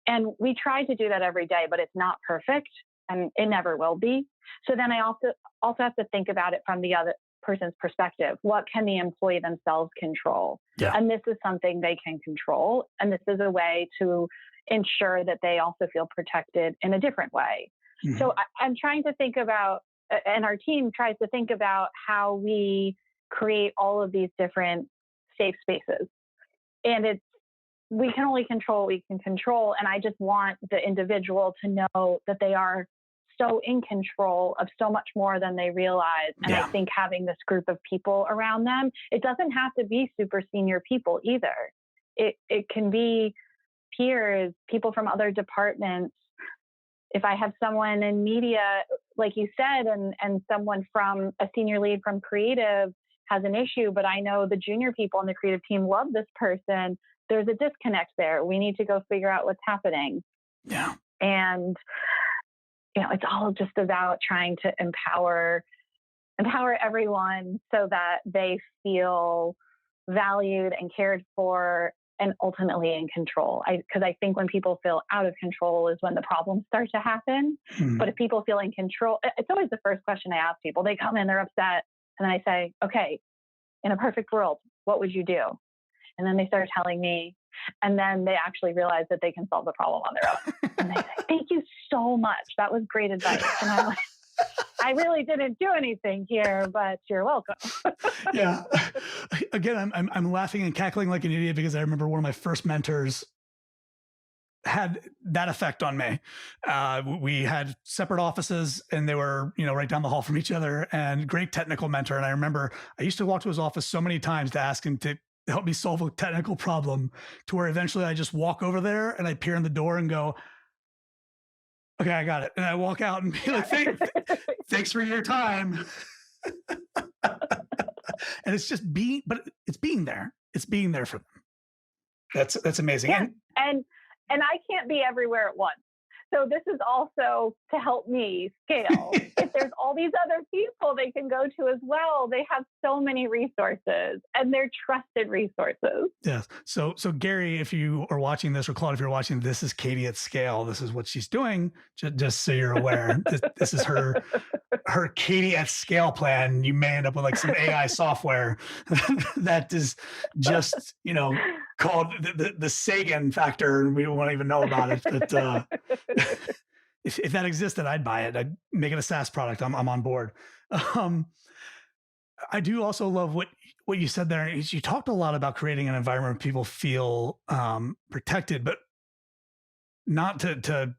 And we try to do that every day, but it's not perfect and it never will be. So then I also have to think about it from the other person's perspective. What can the employee themselves control? Yeah. And this is something they can control. And this is a way to ensure that they also feel protected in a different way. Mm-hmm. So I'm trying to think about, and our team tries to think about how we create all of these different safe spaces. And we can only control what we can control. And I just want the individual to know that they are so in control of so much more than they realize. And I think having this group of people around them, it doesn't have to be super senior people either. It can be peers, people from other departments. If I have someone in media, like you said, and someone from a senior lead from creative has an issue, but I know the junior people on the creative team love this person, there's a disconnect there. We need to go figure out what's happening. Yeah. And, it's all just about trying to empower everyone so that they feel valued and cared for and ultimately in control. Because I think when people feel out of control is when the problems start to happen. Mm-hmm. But if people feel in control, it's always the first question I ask people. They come in, they're upset. And then I say, okay, in a perfect world, what would you do? And then they start telling me, and then they actually realize that they can solve the problem on their own. And they say, thank you so much. That was great advice. And I'm like, I really didn't do anything here, but you're welcome. Yeah. Again, I'm laughing and cackling like an idiot because I remember one of my first mentors had that effect on me. We had separate offices and they were, right down the hall from each other, and great technical mentor. And I remember I used to walk to his office so many times to ask him to help me solve a technical problem, to where eventually I just walk over there and I peer in the door and go, okay, I got it. And I walk out and be like, thanks for your time. And it's just it's being there. It's being there for them. That's amazing. Yeah. And I can't be everywhere at once. So this is also to help me scale. If there's all these other people they can go to as well, they have so many resources and they're trusted resources. Yes. So Gary, if you are watching this, or Claude, if you're watching, this is Katie at scale. This is what she's doing. Just so you're aware, this is her Katie at scale plan. You may end up with like some AI software that is just, called the Sagan factor. We don't even know about it, but if that existed, I'd buy it. I'd make it a SaaS product. I'm on board. I do also love what you said there. Is you talked a lot about creating an environment where people feel protected, but not to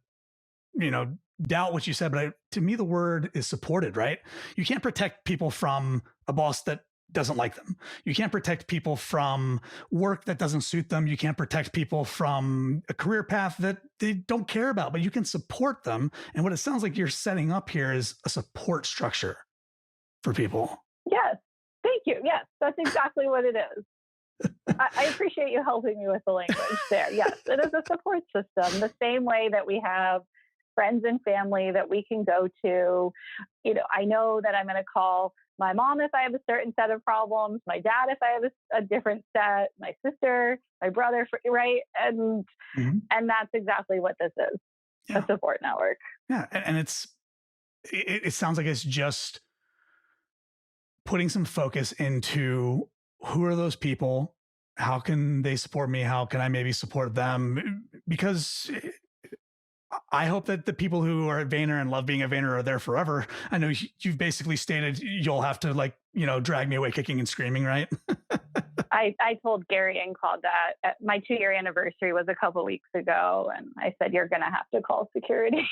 doubt what you said. But to me, the word is supported, right? You can't protect people from a boss that doesn't like them. You can't protect people from work that doesn't suit them. You can't protect people from a career path that they don't care about, but you can support them. And what it sounds like you're setting up here is a support structure for people. Yes. Thank you. Yes, that's exactly what it is. I appreciate you helping me with the language there. Yes, it is a support system, the same way that we have friends and family that we can go to. I know that I'm going to call my mom if I have a certain set of problems, my dad if I have a different set, my sister, my brother, right? And that's exactly what this is, a support network. Yeah, and it sounds like it's just putting some focus into who are those people, how can they support me, how can I maybe support them? Because I hope that the people who are at Vayner and love being at Vayner are there forever. I know you've basically stated you'll have to, like, drag me away kicking and screaming, right? I told Gary and Claude that my 2-year anniversary was a couple of weeks ago, and I said, you're going to have to call security.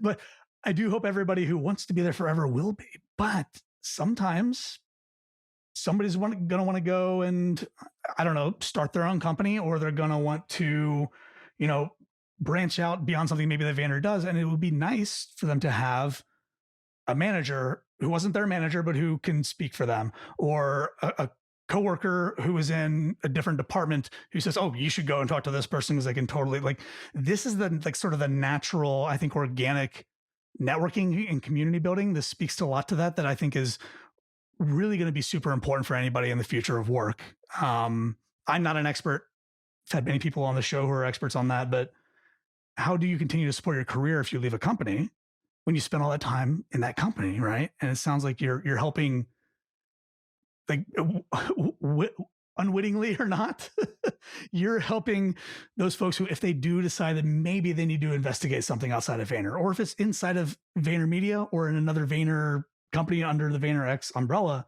But I do hope everybody who wants to be there forever will be. But sometimes somebody's going to want to go and, I don't know, start their own company, or they're going to want to, branch out beyond something maybe that Vayner does. And it would be nice for them to have a manager who wasn't their manager, but who can speak for them, or a coworker who is in a different department who says, oh, you should go and talk to this person because they can totally, like, this is the, like, sort of the natural, I think, organic networking and community building. This speaks to a lot to that I think is really going to be super important for anybody in the future of work. I'm not an expert. I've had many people on the show who are experts on that, but how do you continue to support your career if you leave a company when you spend all that time in that company, right? And it sounds like you're helping, like, unwittingly or not, you're helping those folks who, if they do decide that maybe they need to investigate something outside of Vayner, or if it's inside of VaynerMedia or in another Vayner company under the VaynerX umbrella,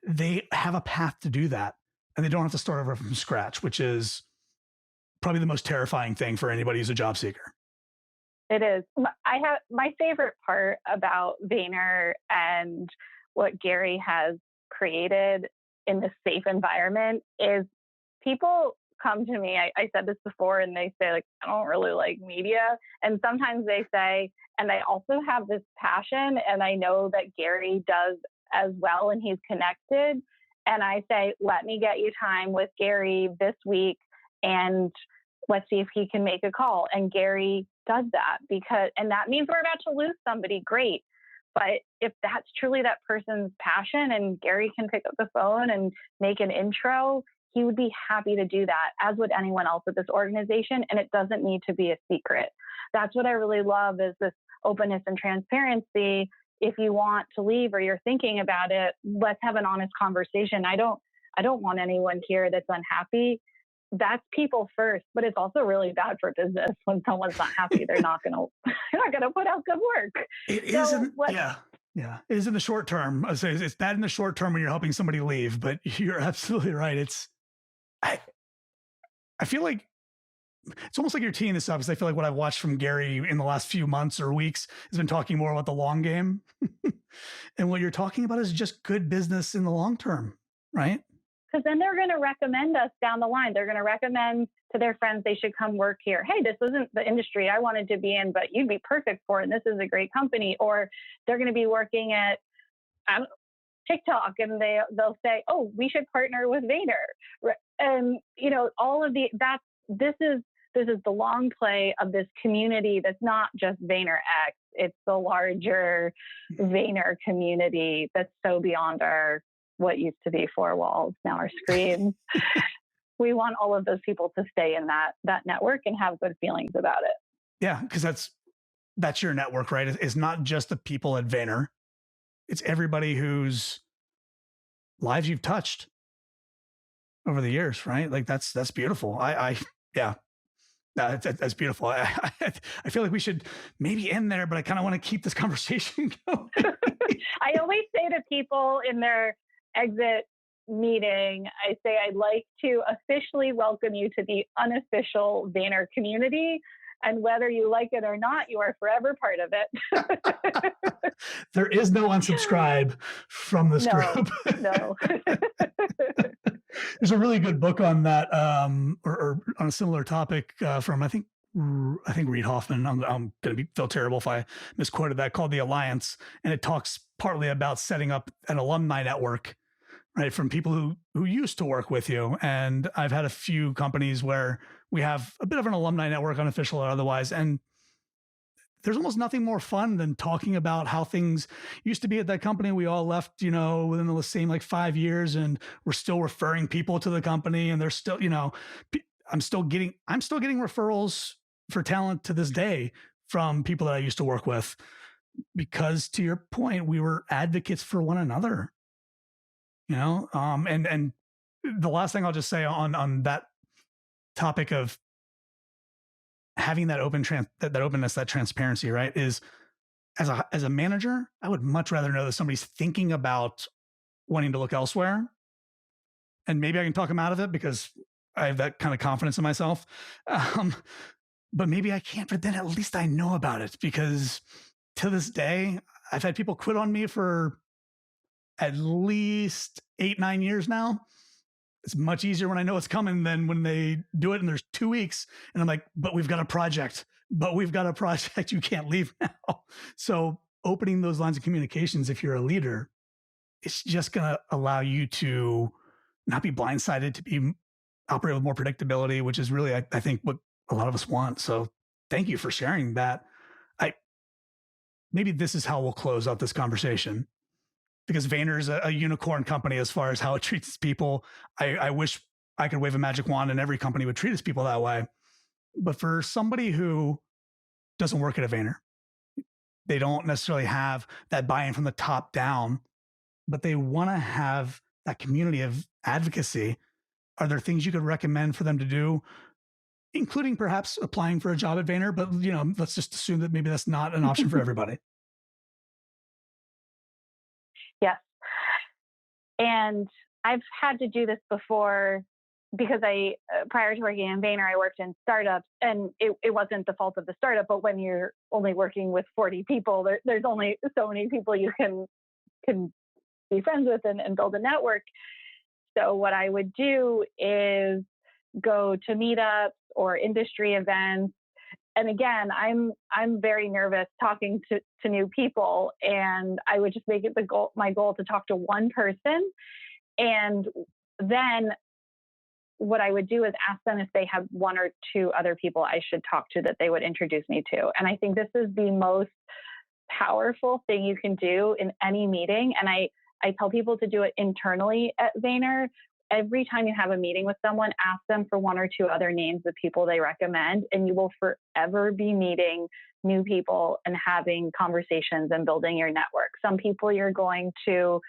they have a path to do that, and they don't have to start over from scratch, which is probably the most terrifying thing for anybody who's a job seeker. It is. I have my favorite part about Vayner and what Gary has created in this safe environment is people come to me. I said this before, and they say, like, I don't really like media. And sometimes they say, and I also have this passion, and I know that Gary does as well, and he's connected. And I say, let me get you time with Gary this week, and let's see if he can make a call. And Gary does that, and that means we're about to lose somebody. Great. But if that's truly that person's passion, and Gary can pick up the phone and make an intro, he would be happy to do that, as would anyone else at this organization. And it doesn't need to be a secret. That's what I really love, is this openness and transparency. If you want to leave or you're thinking about it, let's have an honest conversation. I don't want anyone here that's unhappy. That's people first, but it's also really bad for business when someone's not happy. They're not gonna put out good work. It isn't. Yeah. It is in the short term. I say it's bad in the short term when you're helping somebody leave, but you're absolutely right. I feel like it's almost like you're teeing this up, because I feel like what I've watched from Gary in the last few months or weeks has been talking more about the long game. And what you're talking about is just good business in the long term, right? Because then they're going to recommend us down the line. They're going to recommend to their friends they should come work here. Hey, this isn't the industry I wanted to be in, but you'd be perfect for it, and this is a great company. Or they're going to be working at TikTok, and they'll say, oh, we should partner with Vayner. And all of this is the long play of this community that's not just VaynerX. It's the larger Vayner community that's so beyond what used to be 4 walls, now our screens. We want all of those people to stay in that network and have good feelings about it. Yeah, because that's your network, right? It's not just the people at Vayner. It's everybody whose lives you've touched over the years, right? Like that's beautiful. That's beautiful. I feel like we should maybe end there, but I kind of want to keep this conversation going. I always say to people in their exit meeting, I say, I'd like to officially welcome you to the unofficial Vayner community. And whether you like it or not, you are forever part of it. There is no unsubscribe from this group. No. There's a really good book on that, or on a similar topic from, I think Reid Hoffman. I'm going to feel terrible if I misquoted that, called The Alliance. And it talks partly about setting up an alumni network, right, from people who used to work with you. And I've had a few companies where we have a bit of an alumni network, unofficial or otherwise. And there's almost nothing more fun than talking about how things used to be at that company. We all left, within the same 5 years, and we're still referring people to the company, and they're still, I'm still getting referrals for talent to this day from people that I used to work with, because, to your point, we were advocates for one another, and the last thing I'll just say on that topic of having that that openness, that transparency, right? Is as a manager, I would much rather know that somebody's thinking about wanting to look elsewhere, and maybe I can talk them out of it because I have that kind of confidence in myself. Um, but maybe I can't. But then at least I know about it, because to this day, I've had people quit on me for at least 8, 9 years now. It's much easier when I know it's coming than when they do it and there's 2 weeks and I'm like, but we've got a project, you can't leave now. So opening those lines of communications, if you're a leader, it's just going to allow you to not be blindsided, to be operate with more predictability, which is really, I think, what a lot of us want. So thank you for sharing that. Maybe this is how we'll close out this conversation, because Vayner is a unicorn company as far as how it treats its people. I wish I could wave a magic wand and every company would treat its people that way. But for somebody who doesn't work at a Vayner, they don't necessarily have that buy-in from the top down, but they want to have that community of advocacy. Are there things you could recommend for them to do, including perhaps applying for a job at Vayner? But let's just assume that maybe that's not an option for everybody. Yes. And I've had to do this before, because prior to working in Vayner, I worked in startups, and it wasn't the fault of the startup, but when you're only working with 40 people, there's only so many people you can be friends with and build a network. So what I would do is go to meetups or industry events. And again, I'm very nervous talking to new people, and I would just make it my goal to talk to one person. And then what I would do is ask them if they have one or two other people I should talk to that they would introduce me to. And I think this is the most powerful thing you can do in any meeting. And I tell people to do it internally at Vayner. Every time you have a meeting with someone, ask them for one or two other names of people they recommend, and you will forever be meeting new people and having conversations and building your network. Some people you're going to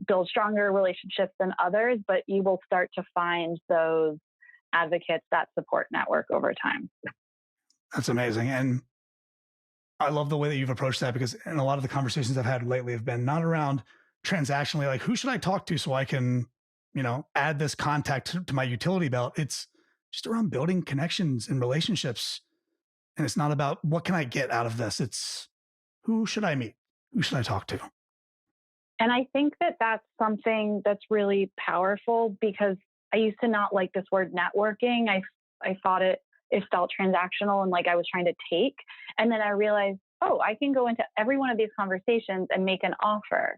build stronger relationships than others, but you will start to find those advocates, that support network over time. That's amazing. And I love the way that you've approached that, because in a lot of the conversations I've had lately have been not around transactionally, like who should I talk to so I can, add this contact to my utility belt. It's just around building connections and relationships. And it's not about what can I get out of this. It's who should I meet? Who should I talk to? And I think that that's something that's really powerful, because I used to not like this word networking. I thought it felt transactional and like I was trying to take. And then I realized, I can go into every one of these conversations and make an offer.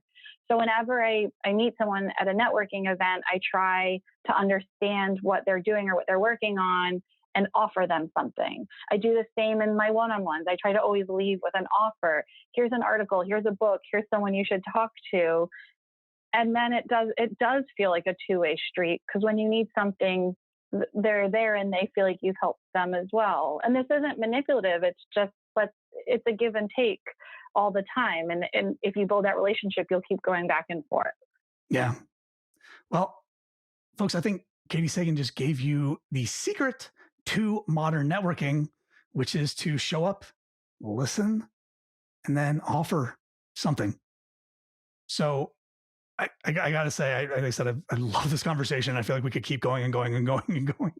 So whenever I meet someone at a networking event, I try to understand what they're doing or what they're working on and offer them something. I do the same in my one-on-ones. I try to always leave with an offer. Here's an article, here's a book, here's someone you should talk to. And then it does feel like a two-way street, because when you need something, they're there and they feel like you've helped them as well. And this isn't manipulative. It's just, it's a give and take all the time. And if you build that relationship, you'll keep going back and forth. Yeah. Well, folks, I think Katie Sagan just gave you the secret to modern networking, which is to show up, listen, and then offer something. So I got to say, like I said, I love this conversation. I feel like we could keep going and going and going and going,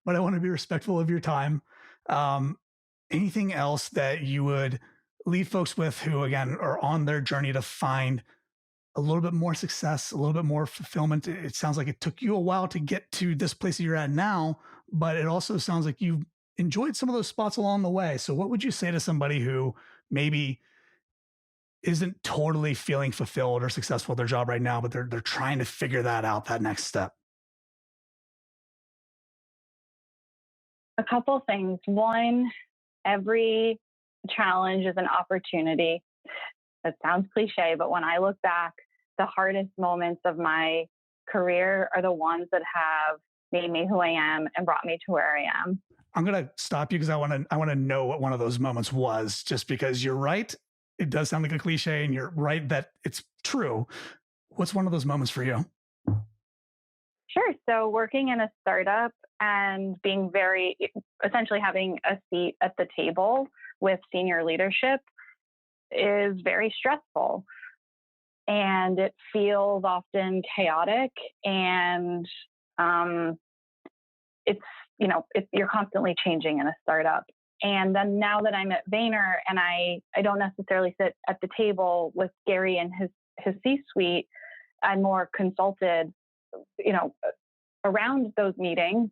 but I want to be respectful of your time. Anything else that you would leave folks with who, again, are on their journey to find a little bit more success, a little bit more fulfillment? It sounds like it took you a while to get to this place that you're at now, but it also sounds like you've enjoyed some of those spots along the way. So what would you say to somebody who maybe isn't totally feeling fulfilled or successful at their job right now, but they're trying to figure that out, that next step? A couple things. One, every challenge is an opportunity. That sounds cliche, but when I look back, the hardest moments of my career are the ones that have made me who I am and brought me to where I am. I'm going to stop you because I want to know what one of those moments was, just because you're right. It does sound like a cliche, and you're right that it's true. What's one of those moments for you? Sure. So working in a startup and being essentially having a seat at the table with senior leadership is very stressful. And it feels often chaotic, and it's, you're constantly changing in a startup. And then now that I'm at Vayner and I don't necessarily sit at the table with Gary and his C-suite, I'm more consulted, around those meetings.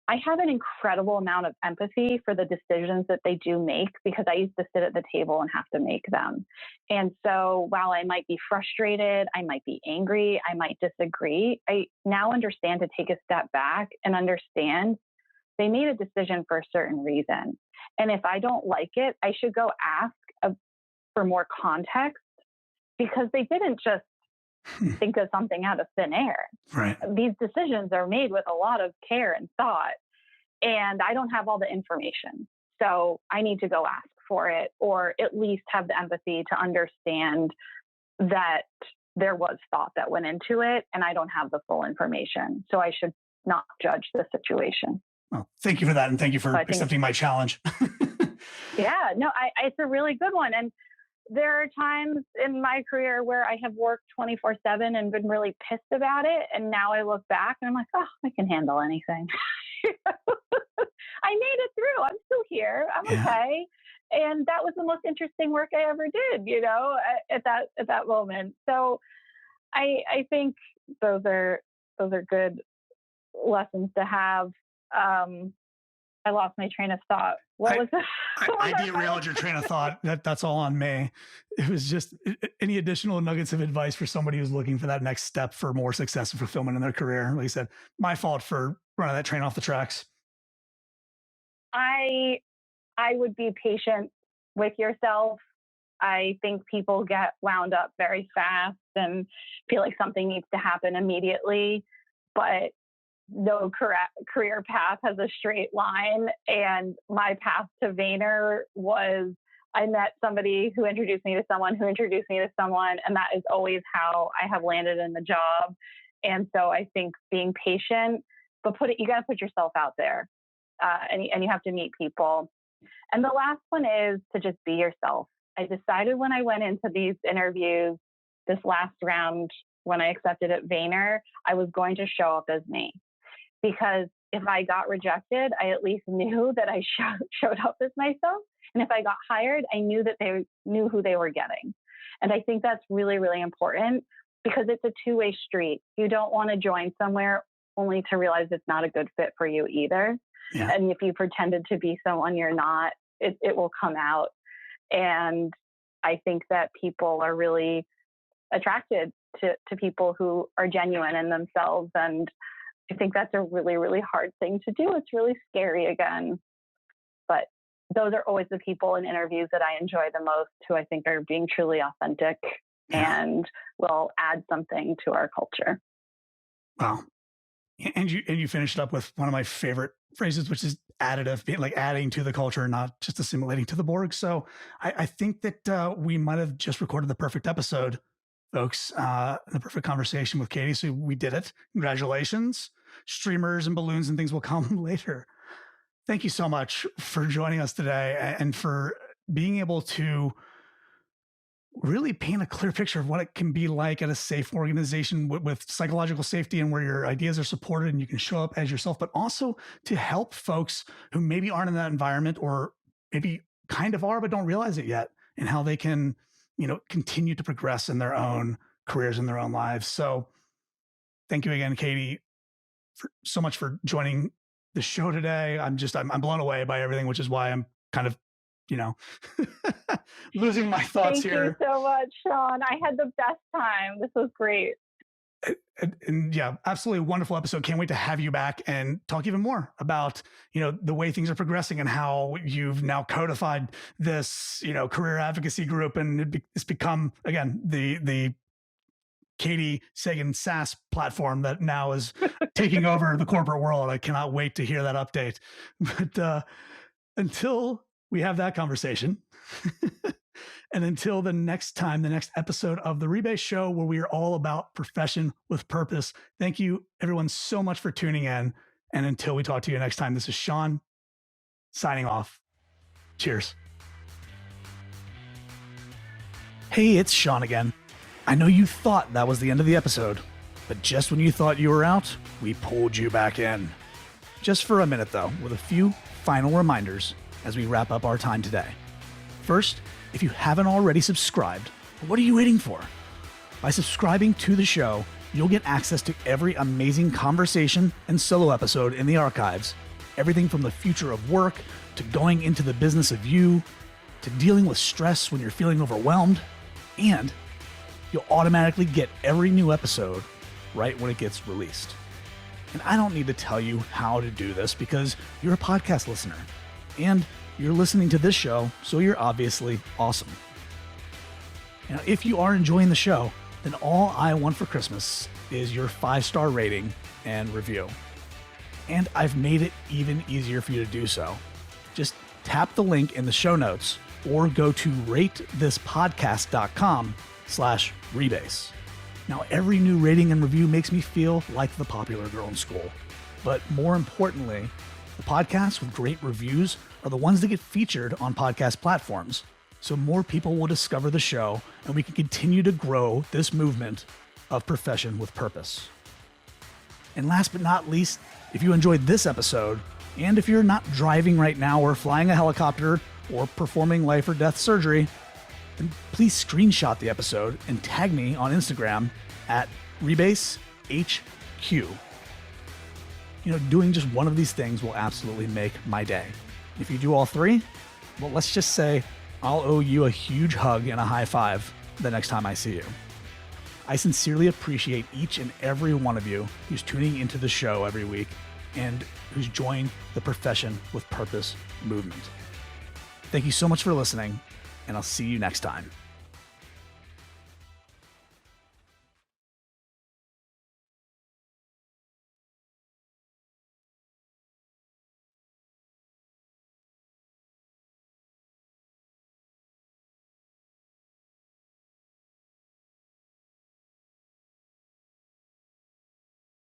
I have an incredible amount of empathy for the decisions that they do make because I used to sit at the table and have to make them. And so while I might be frustrated, I might be angry, I might disagree, I now understand to take a step back and understand they made a decision for a certain reason. And if I don't like it, I should go ask for more context, because they didn't just think of something out of thin air. Right. These decisions are made with a lot of care and thought, and I don't have all the information. So I need to go ask for it, or at least have the empathy to understand that there was thought that went into it and I don't have the full information. So I should not judge the situation. Well, thank you for that. And thank you for accepting my challenge. Yeah, no, it's a really good one. And there are times in my career where I have worked 24/7 and been really pissed about it. And now I look back and I'm like, oh, I can handle anything. I made it through. I'm still here. I'm okay. And that was the most interesting work I ever did, at that moment. So I think those are good lessons to have. I lost my train of thought. What was that? I derailed your train of thought. That's all on me. It was just any additional nuggets of advice for somebody who's looking for that next step for more success and fulfillment in their career. Like I said, my fault for running that train off the tracks. I would be patient with yourself. I think people get wound up very fast and feel like something needs to happen immediately, but no career path has a straight line. And my path to Vayner was I met somebody who introduced me to someone who introduced me to someone. And that is always how I have landed in the job. And so I think being patient, but you got to put yourself out there, and you have to meet people. And the last one is to just be yourself. I decided when I went into these interviews, this last round, when I accepted at Vayner, I was going to show up as me. Because if I got rejected, I at least knew that I showed up as myself. And if I got hired, I knew that they knew who they were getting. And I think that's really, really important because it's a two-way street. You don't want to join somewhere only to realize it's not a good fit for you either. Yeah. And if you pretended to be someone you're not, it will come out. And I think that people are really attracted to people who are genuine in themselves. And I think that's a really, really hard thing to do. It's really scary again. But those are always the people in interviews that I enjoy the most, who I think are being truly authentic and will add something to our culture. Wow. And you finished up with one of my favorite phrases, which is additive, being like adding to the culture, not just assimilating to the Borg. So I think that we might have just recorded the perfect episode, folks, the perfect conversation with Katie. So we did it. Congratulations. Streamers and balloons and things will come later. Thank you so much for joining us today and for being able to really paint a clear picture of what it can be like at a safe organization with psychological safety and where your ideas are supported and you can show up as yourself, but also to help folks who maybe aren't in that environment or maybe kind of are, but don't realize it yet, and how they can, continue to progress in their own careers and their own lives. So thank you again, Katie, so much for joining the show today. I'm blown away by everything, which is why I'm kind of, losing my thoughts here. Thank you so much, Sean. I had the best time. This was great. And yeah, absolutely wonderful episode. Can't wait to have you back and talk even more about, the way things are progressing and how you've now codified this, career advocacy group. And it's become, again, the Katie Sagan SaaS platform that now is taking over the corporate world. I cannot wait to hear that update. But until we have that conversation, And until the next time, the next episode of the Rebase Show, where we are all about profession with purpose. Thank you, everyone, so much for tuning in. And until we talk to you next time, this is Sean signing off. Cheers. Hey, it's Sean again. I know you thought that was the end of the episode, but just when you thought you were out, we pulled you back in. Just for a minute, though, with a few final reminders as we wrap up our time today. First, if you haven't already subscribed, what are you waiting for? By subscribing to the show, you'll get access to every amazing conversation and solo episode in the archives. Everything from the future of work, to going into the business of you, to dealing with stress when you're feeling overwhelmed, and you'll automatically get every new episode right when it gets released. And I don't need to tell you how to do this because you're a podcast listener and you're listening to this show, so you're obviously awesome. Now, if you are enjoying the show, then all I want for Christmas is your 5-star rating and review. And I've made it even easier for you to do so. Just tap the link in the show notes or go to ratethispodcast.com/rebase. Now, every new rating and review makes me feel like the popular girl in school. But more importantly, the podcasts with great reviews are the ones that get featured on podcast platforms. So more people will discover the show and we can continue to grow this movement of profession with purpose. And last but not least, if you enjoyed this episode, and if you're not driving right now or flying a helicopter or performing life or death surgery, then please screenshot the episode and tag me on Instagram at RebaseHQ. Doing just one of these things will absolutely make my day. If you do all three, well, let's just say I'll owe you a huge hug and a high five the next time I see you. I sincerely appreciate each and every one of you who's tuning into the show every week and who's joined the Profession with Purpose movement. Thank you so much for listening, and I'll see you next time.